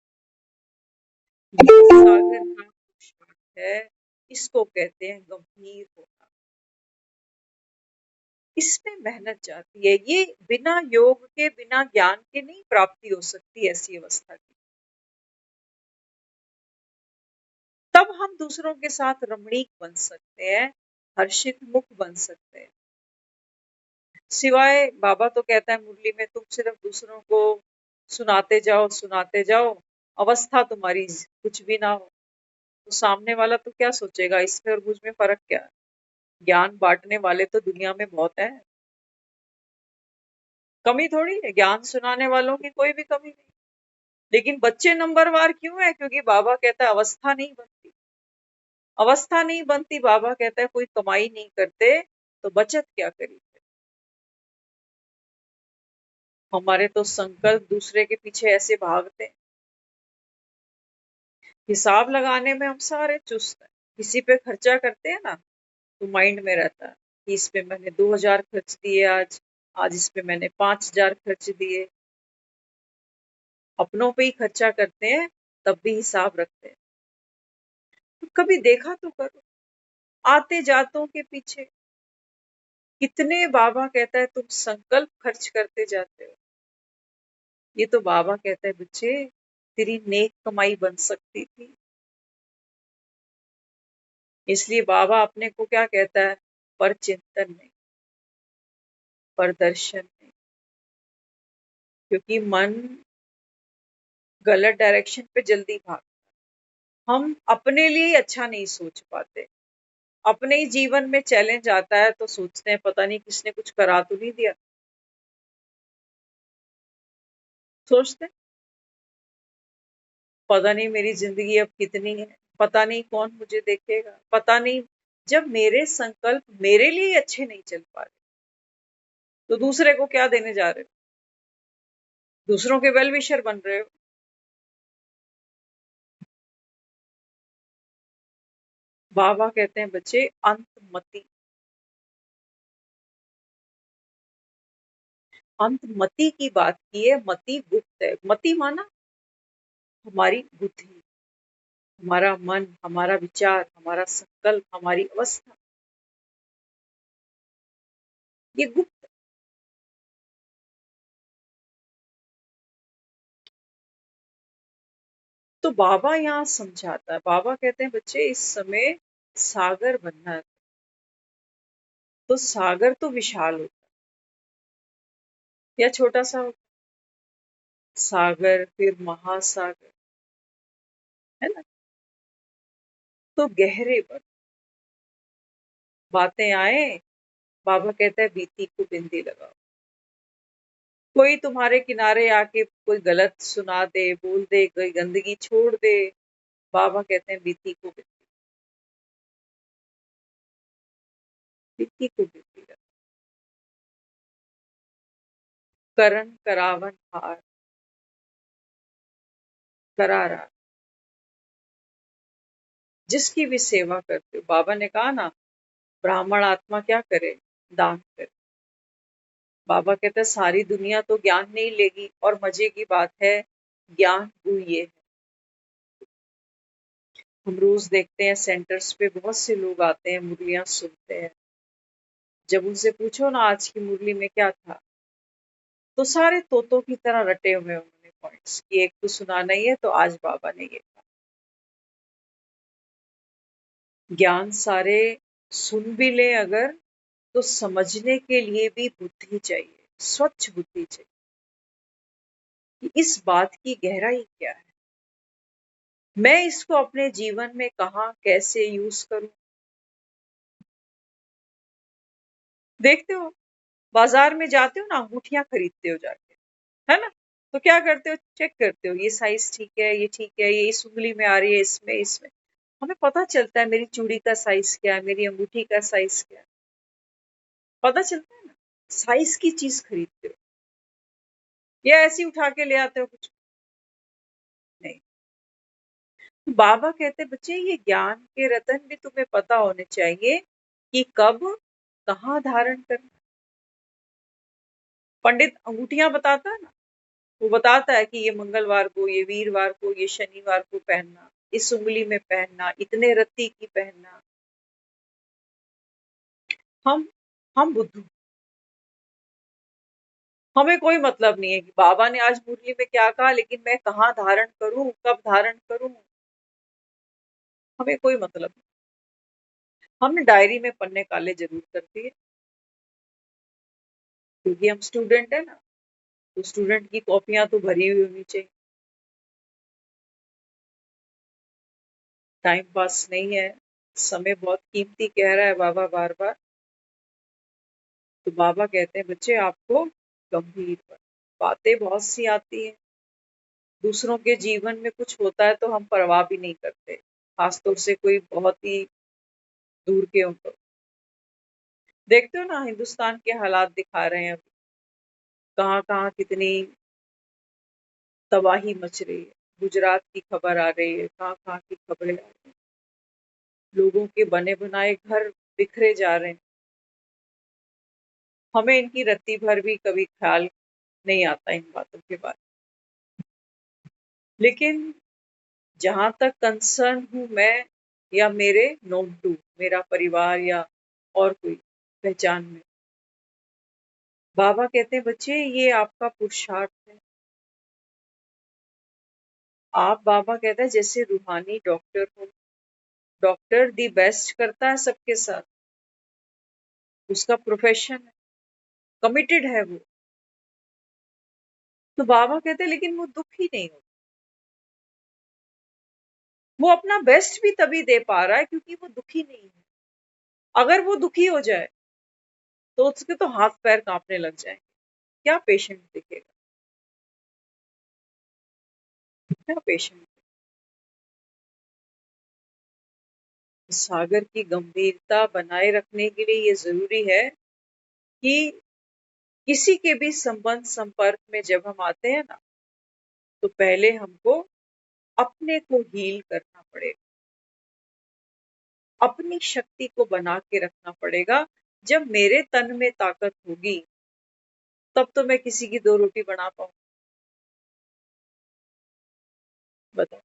ये सागर ना शांत है, इसको कहते हैं गंभीर होना। इसमें मेहनत जाती है, ये बिना योग के बिना ज्ञान के नहीं प्राप्ति हो सकती ऐसी अवस्था की। तब हम दूसरों के साथ रमणीक बन सकते हैं, हर्षित मुख बन सकते हैं। सिवाय बाबा तो कहता है मुरली में, तुम सिर्फ दूसरों को सुनाते जाओ, अवस्था तुम्हारी कुछ भी ना हो, तो सामने वाला तो क्या सोचेगा? इसमें और मुझ में फर्क क्या है? ज्ञान बांटने वाले तो दुनिया में बहुत है, कमी थोड़ी है, ज्ञान सुनाने वालों की कोई भी कमी नहीं। लेकिन बच्चे नंबरवार क्यों है? क्योंकि बाबा कहता है अवस्था नहीं बनती। अवस्था नहीं बनती, बाबा कहता है कोई कमाई नहीं करते तो बचत क्या करी? हमारे तो संकल्प दूसरे के पीछे ऐसे भागते हैं, हिसाब लगाने में हम सारे चुस्त हैं। किसी पे खर्चा करते हैं ना, तो माइंड में रहता है कि इस पे मैंने 2000 खर्च दिए, आज आज इस पे मैंने 5000 खर्च दिए। अपनों पे ही खर्चा करते हैं, तब भी हिसाब रखते हैं। तो कभी देखा तो करो, आते जातों के पीछे कितने, बाबा कहता है तुम संकल्प खर्च करते जाते हो। ये तो बाबा कहता है बच्चे तेरी नेक कमाई बन सकती थी। इसलिए बाबा अपने को क्या कहता है? पर चिंतन नहीं, पर दर्शन नहीं। क्योंकि मन गलत डायरेक्शन पे जल्दी भाग, हम अपने लिए ही अच्छा नहीं सोच पाते। अपने ही जीवन में चैलेंज आता है तो सोचते हैं पता नहीं किसने कुछ करा तो नहीं दिया। सोचते हैं पता नहीं मेरी जिंदगी अब कितनी है, पता नहीं कौन मुझे देखेगा, पता नहीं। जब मेरे संकल्प मेरे लिए अच्छे नहीं चल पा रहे, तो दूसरे को क्या देने जा रहे हो? दूसरों के वेल विशर बन रहे हो। बाबा कहते हैं बच्चे अंत मति, अंत मति की बात की है। मति गुप्त है, मति माना हमारी बुद्धि, हमारा मन, हमारा विचार, हमारा संकल्प, हमारी अवस्था, ये गुप्त। तो बाबा यहाँ समझाता है, बाबा कहते हैं बच्चे इस समय सागर बनना है। तो सागर तो विशाल होता है या छोटा सा होता है? सागर, फिर महासागर, है ना? तो गहरे बन, बातें आए, बाबा कहता है बीती को बिंदी लगाओ। कोई तुम्हारे किनारे आके कोई गलत सुना दे, बोल दे, कोई गंदगी छोड़ दे, बाबा कहते हैं बीती को बिंदी, बीती को बिंदी लगाओ। करण करावन हार, करारा, जिसकी भी सेवा करते हो। बाबा ने कहा ना, ब्राह्मण आत्मा क्या करे, दान करे। बाबा कहते हैं सारी दुनिया तो ज्ञान नहीं लेगी, और मजे की बात है ज्ञान गुरु ये है। हम रोज देखते हैं सेंटर्स पे बहुत से लोग आते हैं, मुरलियां सुनते हैं। जब उनसे पूछो ना आज की मुरली में क्या था, तो सारे तोतों की तरह रटे हुए उन्होंने पॉइंट्स कि एक तो सुनाना ही है, तो आज बाबा ने ये कहा। ज्ञान सारे सुन भी ले अगर, तो समझने के लिए भी बुद्धि चाहिए, स्वच्छ बुद्धि चाहिए कि इस बात की गहराई क्या है, मैं इसको अपने जीवन में कहाँ कैसे यूज करूं। देखते हो बाजार में जाते हो ना, अंगूठियां खरीदते हो जाके, है ना? तो क्या करते हो, चेक करते हो ये साइज ठीक है, ये ठीक है, ये इस उंगली में आ रही है, इसमें इसमें हमें पता चलता है मेरी चूड़ी का साइज क्या है, मेरी अंगूठी का साइज क्या है, पता चलता है ना। साइज की चीज खरीदते हो, या ऐसे ही उठा के ले आते हो कुछ नहीं। तो बाबा कहते बच्चे ये ज्ञान के रतन भी तुम्हें पता होने चाहिए कि कब कहाँ धारण करना। पंडित अंगूठियां बताता है ना, वो बताता है कि ये मंगलवार को, ये वीरवार को, ये शनिवार को पहनना, इस उंगली में पहनना, इतने रत्ती की पहनना। हम हम बुद्धू, हमें कोई मतलब नहीं है कि बाबा ने आज मुरली में क्या कहा, लेकिन मैं कहाँ धारण करूं, कब धारण करूं, हमें कोई मतलब नहीं। हमने डायरी में पन्ने काले जरूर कर दिए, क्योंकि हम स्टूडेंट है ना, तो स्टूडेंट की कॉपियां तो भरी हुई होनी चाहिए। टाइम पास नहीं है, समय बहुत कीमती कह रहा है बाबा बार बार। तो बाबा कहते हैं बच्चे आपको गंभीर बनो। बातें बहुत सी आती हैं, दूसरों के जीवन में कुछ होता है तो हम परवाह भी नहीं करते, खासतौर से कोई बहुत ही दूर के हो तो। देखते हो ना हिंदुस्तान के हालात दिखा रहे हैं, कहाँ कहाँ कितनी तबाही मच रही है। गुजरात की खबर आ रही है, कहाँ कहाँ की खबरें आ रही हैं, लोगों के बने बनाए घर बिखरे जा रहे हैं। हमें इनकी रत्ती भर भी कभी ख्याल नहीं आता इन बातों के बारे में। लेकिन जहां तक कंसर्न हूं मैं, या मेरे नोन टू, मेरा परिवार या और कोई पहचान में, बाबा कहते हैं बच्चे ये आपका पुरुषार्थ है। आप, बाबा कहता है जैसे रूहानी डॉक्टर हो, डॉक्टर दी बेस्ट करता है सबके साथ, उसका प्रोफेशन है, कमिटेड है वो। तो बाबा कहते हैं लेकिन वो दुखी नहीं हो, वो अपना बेस्ट भी तभी दे पा रहा है क्योंकि वो दुखी नहीं है। अगर वो दुखी हो जाए तो उसके तो हाथ पैर कांपने लग जाएंगे, क्या पेशेंट दिखेगा, क्या पेशेंट। सागर की गंभीरता बनाए रखने के लिए ये जरूरी है कि किसी के भी संबंध संपर्क में जब हम आते हैं ना, तो पहले हमको अपने को हील करना पड़ेगा, अपनी शक्ति को बना के रखना पड़ेगा। जब मेरे तन में ताकत होगी, तब तो मैं किसी की दो रोटी बना पाऊं। बताओ,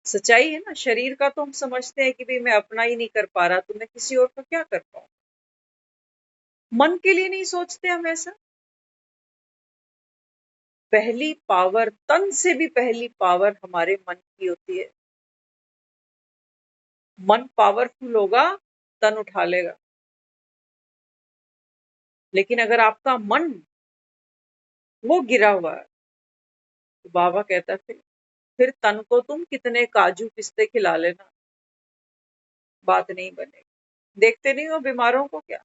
सच्चाई है ना। शरीर का तो हम समझते हैं कि भाई मैं अपना ही नहीं कर पा रहा, तो मैं किसी और का क्या कर पाऊं। मन के लिए नहीं सोचते हम ऐसा। पहली पावर, तन से भी पहली पावर हमारे मन की होती है। मन पावरफुल होगा, तन उठा लेगा। लेकिन अगर आपका मन वो गिरा हुआ है, तो बाबा कहता है फिर तन को तुम कितने काजू पिस्ते खिला लेना, बात नहीं बनेगी। देखते नहीं हो बीमारों को क्या,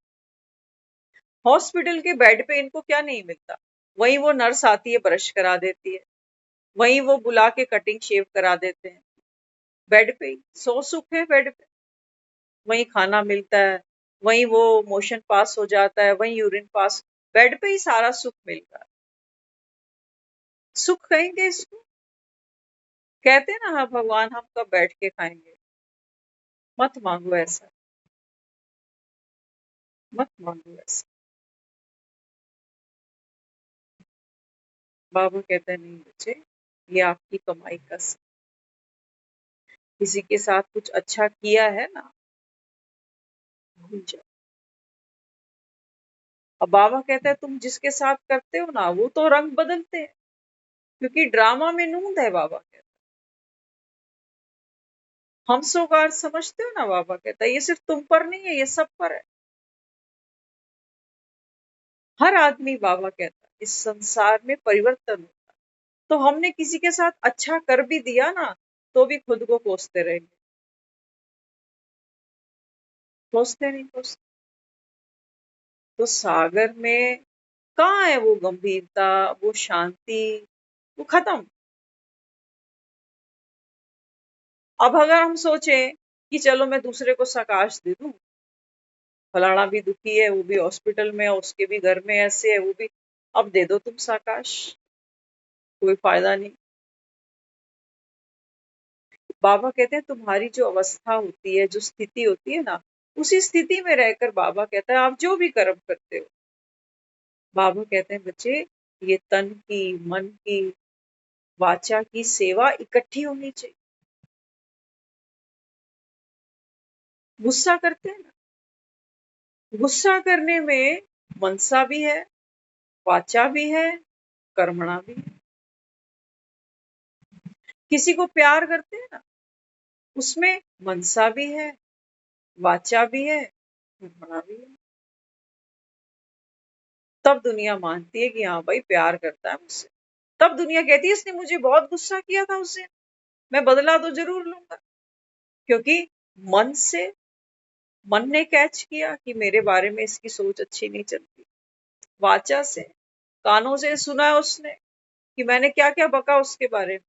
हॉस्पिटल के बेड पे इनको क्या नहीं मिलता। वहीं वो नर्स आती है, ब्रश करा देती है, वहीं वो बुला के कटिंग शेव करा देते हैं। बेड पे ही सौ सुख है, बेड पे वहीं खाना मिलता है, वहीं वो मोशन पास हो जाता है, वहीं यूरिन पास, बेड पे ही सारा सुख मिलता है। सुख कहेंगे इसको, कहते हैं ना हाँ भगवान हम कब बैठ के खाएंगे। मत मांगो ऐसा, मत मांगो ऐसा। बाबा कहता है नहीं बच्चे, ये आपकी कमाई का किसी के साथ कुछ अच्छा किया है ना, भूल जाओ। अब बाबा कहता है तुम जिसके साथ करते हो ना वो तो रंग बदलते हैं, क्योंकि ड्रामा में नूंद है, बाबा कहता है। हम सोगार समझते हो ना, बाबा कहता है ये सिर्फ तुम पर नहीं है, ये सब पर है। हर आदमी, बाबा कहता है, इस संसार में परिवर्तन हो। तो हमने किसी के साथ अच्छा कर भी दिया ना, तो भी खुद को कोसते रहेंगे, कोसते नहीं कोसते। तो सागर में कहाँ है वो गंभीरता, वो शांति, वो खत्म। अब अगर हम सोचें कि चलो मैं दूसरे को साकाश दे दूं, फलाना भी दुखी है, वो भी हॉस्पिटल में है, उसके भी घर में ऐसे है, वो भी, अब दे दो तुम साकाश, कोई फायदा नहीं। बाबा कहते हैं तुम्हारी जो अवस्था होती है, जो स्थिति होती है ना, उसी स्थिति में रहकर बाबा कहता है आप जो भी कर्म करते हो, बाबा कहते हैं बच्चे, ये तन की, मन की, वाचा की सेवा इकट्ठी होनी चाहिए। गुस्सा करते हैं ना, गुस्सा करने में मनसा भी है, वाचा भी है, कर्मणा भी है। किसी को प्यार करते हैं ना, उसमें मनसा भी है, वाचा भी है, कर्मणा भी है। तब दुनिया मानती है कि हाँ भाई प्यार करता है मुझसे। तब दुनिया कहती है इसने मुझे बहुत गुस्सा किया था, उससे मैं बदला तो जरूर लूंगा, क्योंकि मन से, मन ने कैच किया कि मेरे बारे में इसकी सोच अच्छी नहीं चलती। वाचा से, कानों से सुना उसने कि मैंने क्या क्या बका उसके बारे में।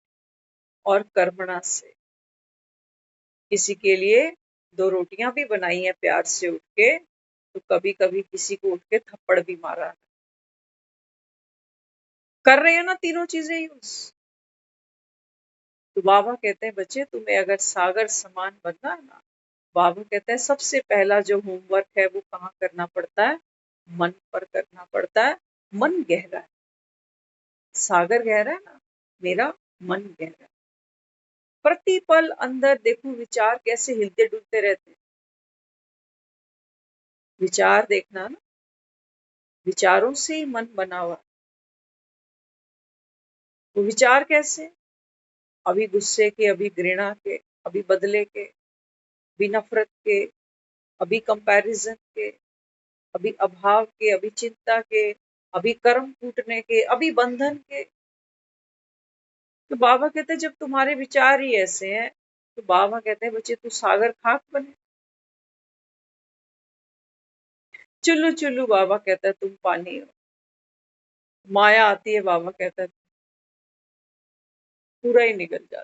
और कर्मणा से, किसी के लिए दो रोटियां भी बनाई है प्यार से उठ के, तो कभी कभी किसी को उठ के थप्पड़ भी मारा। कर रहे हैं ना तीनों चीजें यूज। तो बाबा कहते हैं बच्चे तुम्हें अगर सागर समान बनना है ना, बाबा कहते हैं सबसे पहला जो होमवर्क है वो कहाँ करना पड़ता है, मन पर करना पड़ता है। मन गहरा है, सागर गहरा है ना, मेरा मन गहरा है। प्रतिपल अंदर देखो विचार कैसे हिलते डुलते रहते हैं। विचार देखना ना, विचारों से ही मन बना हुआ। वो विचार कैसे, अभी गुस्से के, अभी घृणा के, अभी बदले के, अभी नफरत के, अभी कंपैरिजन के, अभी अभाव के, अभी चिंता के, अभी कर्म टूटने के, अभी बंधन के। तो बाबा कहते हैं जब तुम्हारे विचार ही ऐसे हैं, तो बाबा कहते हैं बच्चे तू सागर खाक बने। चुल्लू चुल्लू बाबा कहता है तुम पानी हो। माया आती है, बाबा कहता है पूरा ही निकल जाता।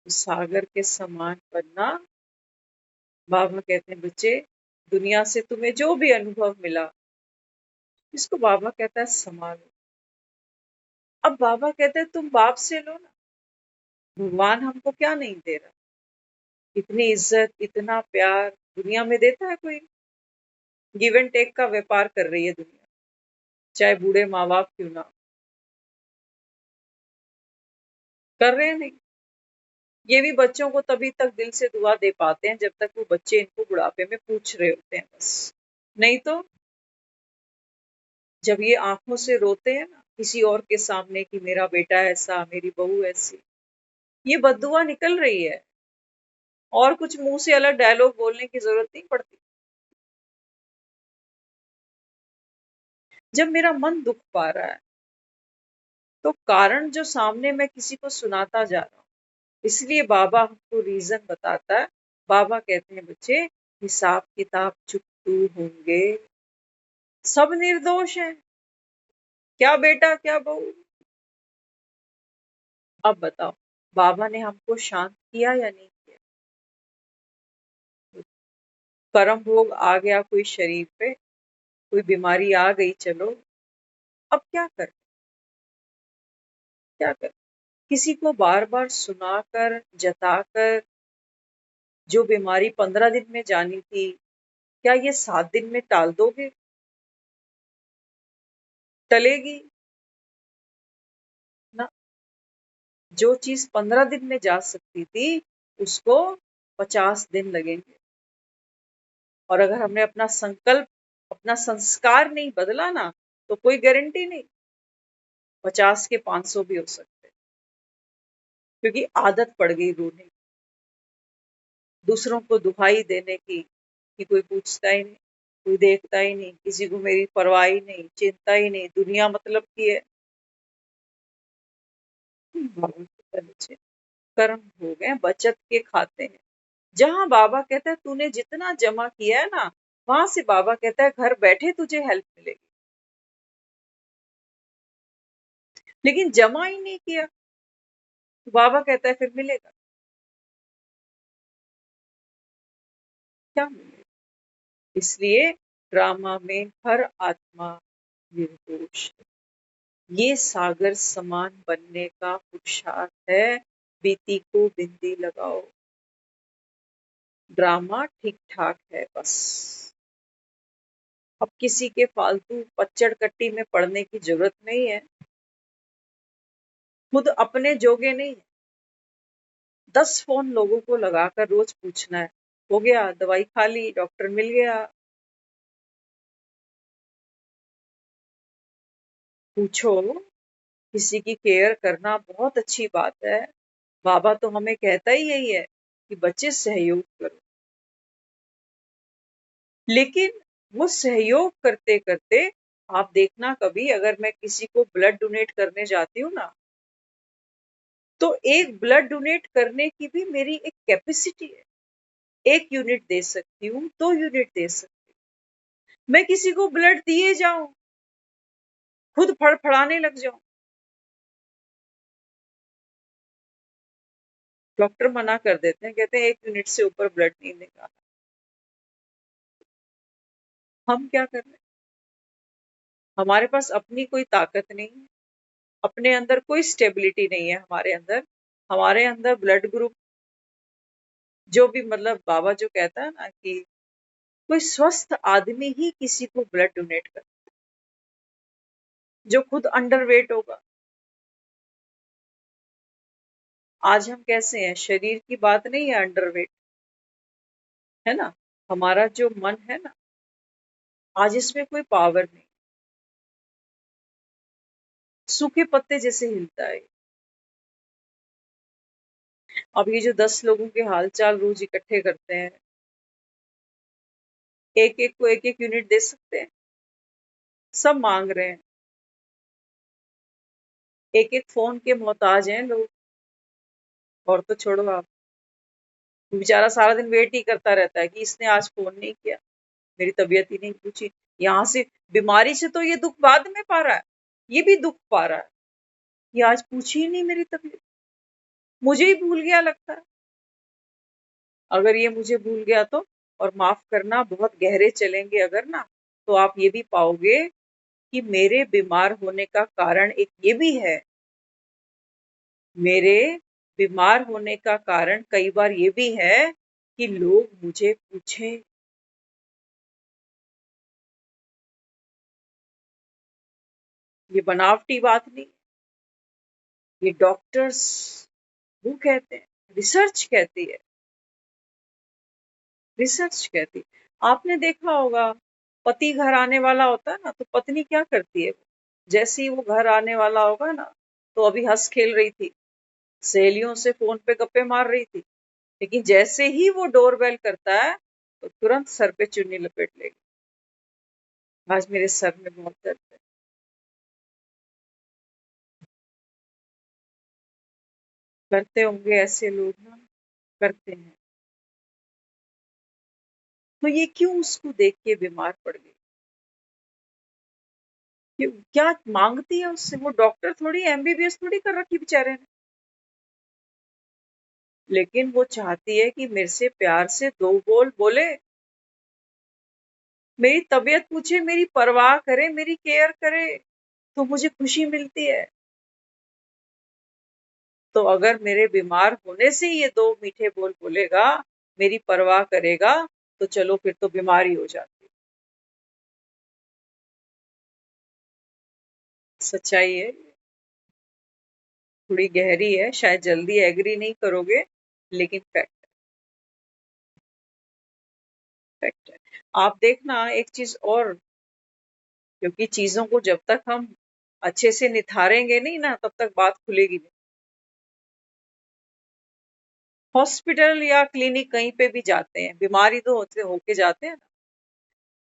तो सागर के समान बनना, बाबा कहते हैं बच्चे दुनिया से तुम्हें जो भी अनुभव मिला, इसको बाबा कहता है संभालो। अब बाबा कहते हैं तुम बाप से लो ना, भगवान हमको क्या नहीं दे रहा, इतनी इज्जत, इतना प्यार दुनिया में देता है कोई। गिव एंड टेक का व्यापार कर रही है दुनिया, चाहे बूढ़े माँ बाप क्यों ना हो। कर रहे हैं नहीं, ये भी बच्चों को तभी तक दिल से दुआ दे पाते हैं जब तक वो बच्चे इनको बुढ़ापे में पूछ रहे होते हैं बस। नहीं तो जब ये आंखों से रोते हैं ना किसी और के सामने कि मेरा बेटा ऐसा, मेरी बहू ऐसी, ये बददुआ निकल रही है, और कुछ मुंह से अलग डायलॉग बोलने की जरूरत नहीं पड़ती। जब मेरा मन दुख पा रहा है, तो कारण जो सामने मैं किसी को सुनाता जा रहा हूँ, इसलिए बाबा हमको रीजन बताता है। बाबा कहते हैं बच्चे हिसाब किताब चुकतू होंगे, सब निर्दोष हैं, क्या बेटा क्या बहू। अब बताओ, बाबा ने हमको शांत किया या नहीं किया। कर्म भोग आ गया कोई शरीर पे, कोई बीमारी आ गई, चलो अब क्या कर। क्या कर, किसी को बार बार सुनाकर जताकर जो बीमारी 15 दिन में जानी थी, क्या ये 7 दिन में टाल दोगे? टलेगी ना। जो चीज 15 दिन में जा सकती थी उसको 50 दिन लगेंगे। और अगर हमने अपना संकल्प, अपना संस्कार नहीं बदला ना, तो कोई गारंटी नहीं, 50 के 500 भी हो सकते, क्योंकि आदत पड़ गई रोने की, दूसरों को दुहाई देने की, कि कोई पूछता ही नहीं, कोई देखता ही नहीं, किसी को मेरी परवाह ही नहीं, चिंता ही नहीं, दुनिया मतलब की है। बाबा के बच्चे कर्म हो गए, बचत के खाते हैं। जहां बाबा कहता है तूने जितना जमा किया है ना, वहां से बाबा कहता है घर बैठे तुझे हेल्प मिलेगी। लेकिन जमा ही नहीं किया तो बाबा कहता है फिर मिलेगा क्या? मिलेगा। इसलिए ड्रामा में हर आत्मा निर्दोष है। ये सागर समान बनने का पुरुषार्थ है। बीती को बिंदी लगाओ, ड्रामा ठीक ठाक है बस। अब किसी के फालतू पच्चड़ कट्टी में पड़ने की जरूरत नहीं है। खुद अपने जोगे नहीं है। 10 फोन लोगों को लगाकर रोज पूछना है, हो गया, दवाई खा ली, डॉक्टर मिल गया। पूछो, किसी की केयर करना बहुत अच्छी बात है। बाबा तो हमें कहता ही यही है कि बच्चे सहयोग करो। लेकिन वो सहयोग करते करते, आप देखना कभी अगर मैं किसी को ब्लड डोनेट करने जाती हूँ ना, तो एक ब्लड डोनेट करने की भी मेरी एक कैपेसिटी है। 1 यूनिट दे सकती हूँ, 2 यूनिट दे सकती हूँ। मैं किसी को ब्लड दिए जाऊं, खुद फड़फड़ाने लग जाऊं, डॉक्टर मना कर देते हैं, कहते हैं 1 यूनिट से ऊपर ब्लड नहीं निकालना। हम क्या कर रहे हैं? हमारे पास अपनी कोई ताकत नहीं है, अपने अंदर कोई स्टेबिलिटी नहीं है। हमारे अंदर ब्लड ग्रुप, जो भी मतलब बाबा जो कहता है ना कि कोई स्वस्थ आदमी ही किसी को ब्लड डोनेट कर, जो खुद अंडरवेट होगा। आज हम कैसे हैं, शरीर की बात नहीं है अंडरवेट, है ना। हमारा जो मन है ना, आज इसमें कोई पावर नहीं, सूखे पत्ते जैसे हिलता है। अब ये जो 10 लोगों के हालचाल रोज इकट्ठे करते हैं, एक एक को 1 1 यूनिट दे सकते हैं? सब मांग रहे हैं, एक एक फोन के मोहताज हैं लोग। और तो छोड़ो आप, बेचारा सारा दिन वेट ही करता रहता है कि इसने आज फोन नहीं किया, मेरी तबीयत ही नहीं पूछी। यहाँ से बीमारी से तो ये दुख बाद में पा रहा है, ये भी दुख पा रहा है, ये आज पूछी ही नहीं मेरी तबीयत, मुझे ही भूल गया लगता है। अगर ये मुझे भूल गया तो, और माफ करना बहुत गहरे चलेंगे अगर ना, तो आप ये भी पाओगे कि मेरे बीमार होने का कारण एक ये भी है। मेरे बीमार होने का कारण कई बार ये भी है कि लोग मुझे पूछे। ये बनावटी बात नहीं, ये डॉक्टर्स वो कहते हैं, रिसर्च कहती है, रिसर्च कहती है। आपने देखा होगा, पति घर आने वाला होता है ना, तो पत्नी क्या करती है, जैसे ही वो घर आने वाला होगा ना, तो अभी हंस खेल रही थी, सहेलियों से फोन पे गप्पे मार रही थी, लेकिन जैसे ही वो डोरबेल करता है तो तुरंत सर पे चुन्नी लपेट लेगी। आज मेरे सर में बहुत दर्द है। करते होंगे ऐसे लोग ना, करते हैं। तो ये क्यों उसको देख के बीमार पड़ गई? क्यों, क्या मांगती है उससे? वो डॉक्टर थोड़ी, एमबीबीएस थोड़ी कर रखी बेचारे ने, लेकिन वो चाहती है कि मेरे से प्यार से 2 बोल बोले, मेरी तबीयत पूछे, मेरी परवाह करे, मेरी केयर करे, तो मुझे खुशी मिलती है। तो अगर मेरे बीमार होने से ये 2 मीठे बोल बोलेगा, मेरी परवाह करेगा, तो चलो फिर तो बीमारी हो जाती। सच्चाई है, थोड़ी गहरी है, शायद जल्दी एग्री नहीं करोगे, लेकिन फैक्ट है। आप देखना एक चीज और, क्योंकि चीजों को जब तक हम अच्छे से निथारेंगे नहीं ना, तब तक बात खुलेगी नहीं। हॉस्पिटल या क्लिनिक कहीं पे भी जाते हैं, बीमारी तो होते होके जाते हैं ना।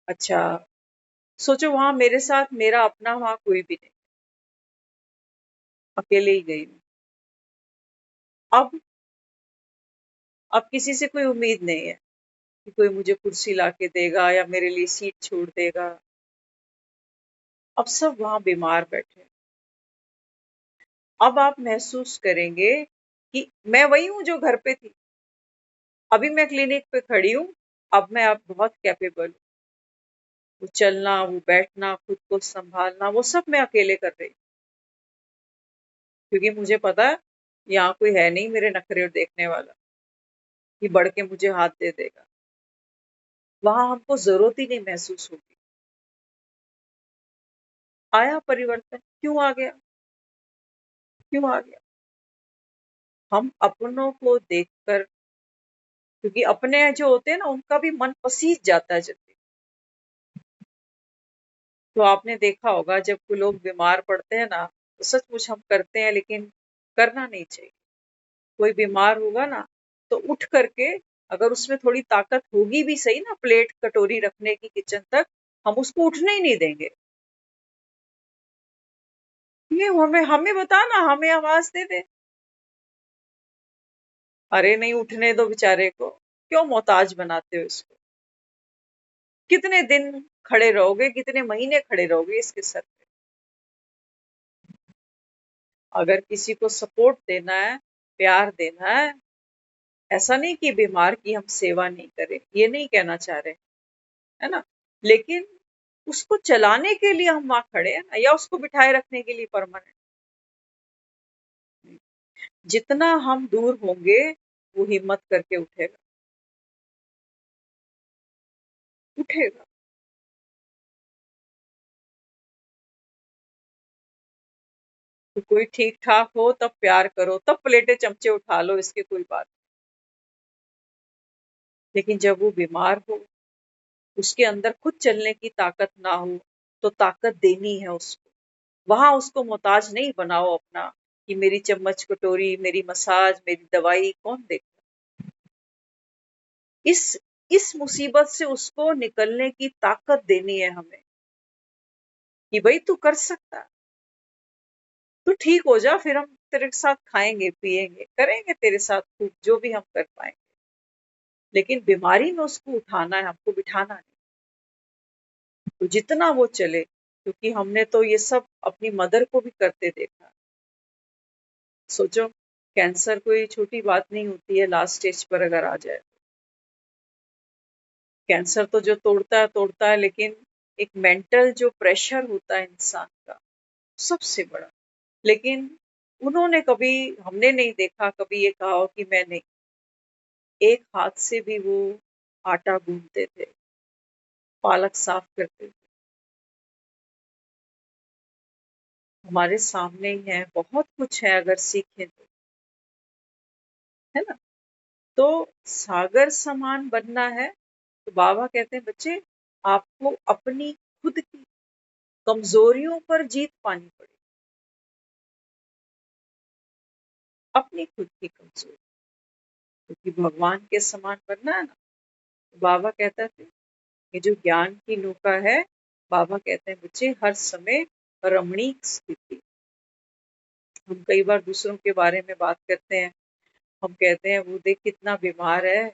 अच्छा, सोचो वहां मेरे साथ मेरा अपना वहां कोई भी नहीं, अकेले ही गई हूँ। अब किसी से कोई उम्मीद नहीं है कि कोई मुझे कुर्सी लाके देगा या मेरे लिए सीट छोड़ देगा। अब सब वहां बीमार बैठे हैं। अब आप महसूस करेंगे कि मैं वही हूँ जो घर पे थी। अभी मैं क्लिनिक पे खड़ी हूँ, अब मैं अब बहुत कैपेबल हूँ। वो चलना, वो बैठना, खुद को संभालना, वो सब मैं अकेले कर रही हूँ। क्योंकि मुझे पता है यहाँ कोई है नहीं मेरे नखरे देखने वाला कि बढ़ के मुझे हाथ दे देगा। वहां हमको जरूरत ही नहीं महसूस होगी। आया परिवर्तन, क्यों आ गया? क्यों आ गया? हम अपनों को देखकर, क्योंकि अपने जो होते हैं ना उनका भी मन पसीज जाता है जल्दी। तो आपने देखा होगा जब कोई लोग बीमार पड़ते हैं ना, तो सचमुच हम करते हैं, लेकिन करना नहीं चाहिए। कोई बीमार होगा ना, तो उठ करके, अगर उसमें थोड़ी ताकत होगी भी सही ना, प्लेट कटोरी रखने की किचन तक, हम उसको उठने ही नहीं देंगे। ये हमें हमें बता ना, हमें आवाज दे दे। अरे नहीं, उठने दो बेचारे को, क्यों मोहताज बनाते हो इसको? कितने दिन खड़े रहोगे, कितने महीने खड़े रहोगे इसके सर पे? अगर किसी को सपोर्ट देना है, प्यार देना है, ऐसा नहीं कि बीमार की हम सेवा नहीं करें, ये नहीं कहना चाह रहे, है ना? लेकिन उसको चलाने के लिए हम वहां खड़े हैं ना, या उसको बिठाए रखने के लिए परमानेंट? जितना हम दूर होंगे, वो हिम्मत करके उठेगा। उठेगा। तो कोई ठीक ठाक हो तब प्यार करो, तब प्लेटें चमचे उठा लो, इसके कोई बात। लेकिन जब वो बीमार हो, उसके अंदर खुद चलने की ताकत ना हो, तो ताकत देनी है उसको। वहां उसको मोहताज नहीं बनाओ अपना, कि मेरी चम्मच कटोरी, मेरी मसाज, मेरी दवाई कौन देगा। इस इस मुसीबत से उसको निकलने की ताकत देनी है हमें, कि भाई तू कर सकता, तू ठीक हो जा, फिर हम तेरे साथ खाएंगे पिएंगे करेंगे तेरे साथ खूब जो भी हम कर पाएंगे। लेकिन बीमारी में उसको उठाना है, हमको बिठाना नहीं। तो जितना वो चले, क्योंकि हमने तो ये सब अपनी मदर को भी करते देखा। सोचो, कैंसर कोई छोटी बात नहीं होती है लास्ट स्टेज पर अगर आ जाए। कैंसर तो जो तोड़ता है, लेकिन एक मेंटल जो प्रेशर होता है इंसान का, सबसे बड़ा। लेकिन उन्होंने कभी, हमने नहीं देखा कभी ये कहा हो कि मैं नहीं। एक हाथ से भी वो आटा गूंथते थे, पालक साफ करते थे। हमारे सामने ही है, बहुत कुछ है अगर सीखें तो, है ना? तो सागर समान बनना है, तो बाबा कहते हैं बच्चे, आपको अपनी खुद की कमजोरियों पर जीत पानी पड़ेगी। अपनी खुद की कमजोरी, क्योंकि भगवान के समान बनना है ना। तो बाबा कहता है ये जो ज्ञान की नौका है, बाबा कहते हैं बच्चे हर समय रमणीक स्थिति। हम कई बार दूसरों के बारे में बात करते हैं, हम कहते हैं वो देख कितना बीमार है,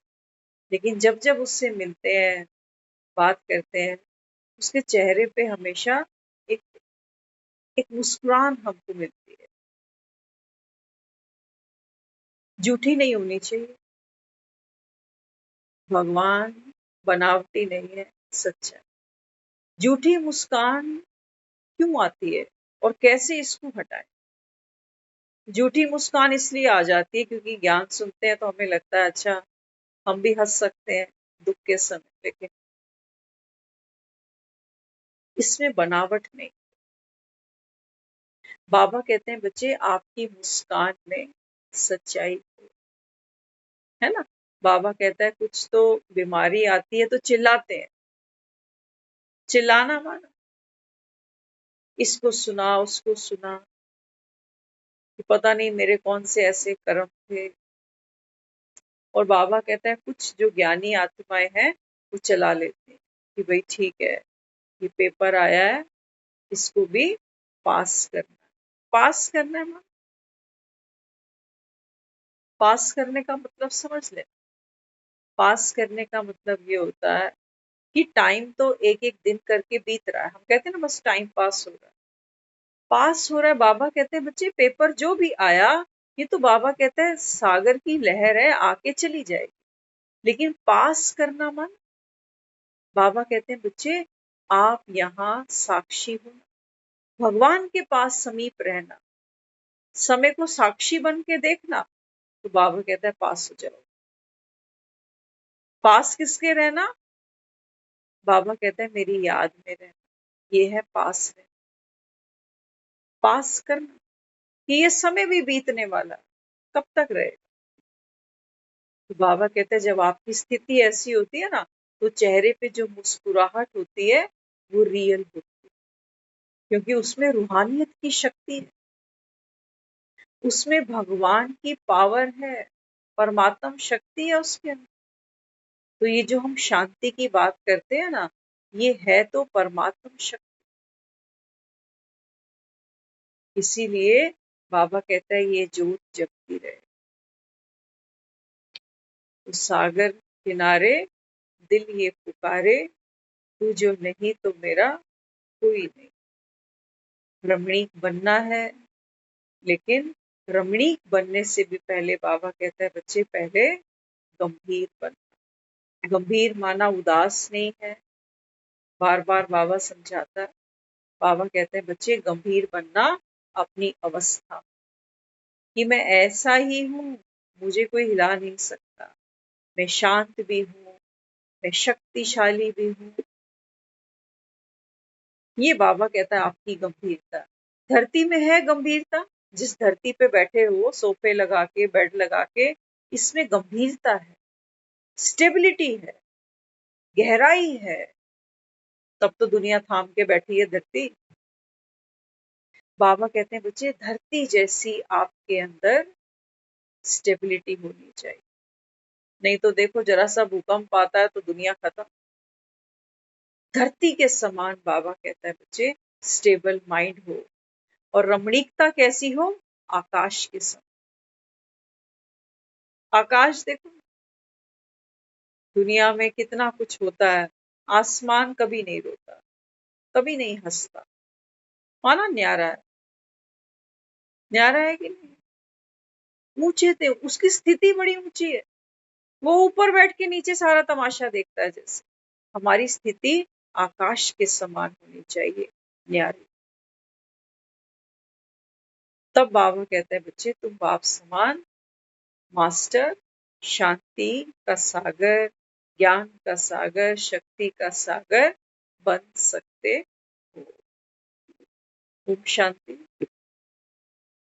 लेकिन जब जब उससे मिलते हैं, बात करते हैं, उसके चेहरे पे हमेशा एक एक मुस्कुराहट हमको मिलती है। झूठी नहीं होनी चाहिए। भगवान बनावटी नहीं है, सच्चा है। झूठी मुस्कान क्यों आती है और कैसे इसको हटाएं? झूठी मुस्कान इसलिए आ जाती है क्योंकि ज्ञान सुनते हैं तो हमें लगता है अच्छा हम भी हंस सकते हैं दुख के समय, लेकिन इसमें बनावट नहीं। बाबा कहते हैं बच्चे आपकी मुस्कान में सच्चाई हो, है ना। बाबा कहता है कुछ तो बीमारी आती है तो चिल्लाते हैं, चिल्लाना माना इसको सुना उसको सुना, कि पता नहीं मेरे कौन से ऐसे कर्म थे। और बाबा कहता है कुछ जो ज्ञानी आत्माएं हैं वो चला लेते हैं कि भाई ठीक है ये पेपर आया है, इसको भी पास करना है। पास करना है, पास करने का मतलब समझ ले। पास करने का मतलब ये होता है कि टाइम तो एक एक दिन करके बीत रहा है, हम कहते हैं ना बस टाइम पास हो रहा है, पास हो रहा है। बाबा कहते हैं बच्चे पेपर जो भी आया ये तो बाबा कहते हैं सागर की लहर है, आके चली जाएगी, लेकिन पास करना मन, बाबा कहते हैं बच्चे आप यहाँ साक्षी हो, भगवान के पास समीप रहना, समय को साक्षी बन के देखना, तो बाबा कहता है पास हो जाओ। पास किसके रहना? बाबा कहते हैं मेरी याद में रहना, ये है पास रहना। पास करना कि ये समय भी बीतने वाला, कब तक रहेगा। तो बाबा कहते हैं जब आपकी स्थिति ऐसी होती है ना तो चेहरे पे जो मुस्कुराहट होती है वो रियल होती है, क्योंकि उसमें रूहानियत की शक्ति है, उसमें भगवान की पावर है, परमात्म शक्ति है उसके अंदर। तो ये जो हम शांति की बात करते हैं ना, ये है तो परमात्म शक्ति। इसीलिए बाबा कहता है ये जोत जगती रहे। तो सागर किनारे दिल ये पुकारे, तू जो नहीं तो मेरा कोई नहीं। रमणीक बनना है, लेकिन रमणीक बनने से भी पहले बाबा कहता है बच्चे पहले गंभीर बनना। गंभीर माना उदास नहीं है, बार बार बाबा समझाता है। बाबा कहते हैं बच्चे गंभीर बनना अपनी अवस्था, कि मैं ऐसा ही हूँ, मुझे कोई हिला नहीं सकता, मैं शांत भी हूँ, मैं शक्तिशाली भी हूँ। ये बाबा कहता है आपकी गंभीरता। धरती में है गंभीरता, जिस धरती पे बैठे हो सोफे लगा के बेड लगा के, इसमें गंभीरता है, स्टेबिलिटी है, गहराई है। तब तो दुनिया थाम के बैठी है धरती। बाबा कहते हैं बच्चे धरती जैसी आपके अंदर स्टेबिलिटी होनी चाहिए, नहीं तो देखो जरा सा भूकंप आता है तो दुनिया खत्म। धरती के समान बाबा कहता है बच्चे स्टेबल माइंड हो, और रमणीकता कैसी हो? आकाश के समान। आकाश देखो दुनिया में कितना कुछ होता है, आसमान कभी नहीं रोता, कभी नहीं हंसता, माना न्यारा है, न्यारा है कि नहीं। ऊंचे थे, उसकी स्थिति बड़ी ऊंची है, वो ऊपर बैठ के नीचे सारा तमाशा देखता है। जैसे हमारी स्थिति आकाश के समान होनी चाहिए, न्यारी। तब बाबा कहता है बच्चे तुम बाप समान मास्टर, शांति का सागर, ज्ञान का सागर, शक्ति का सागर बन सकते हो। ओम शांति।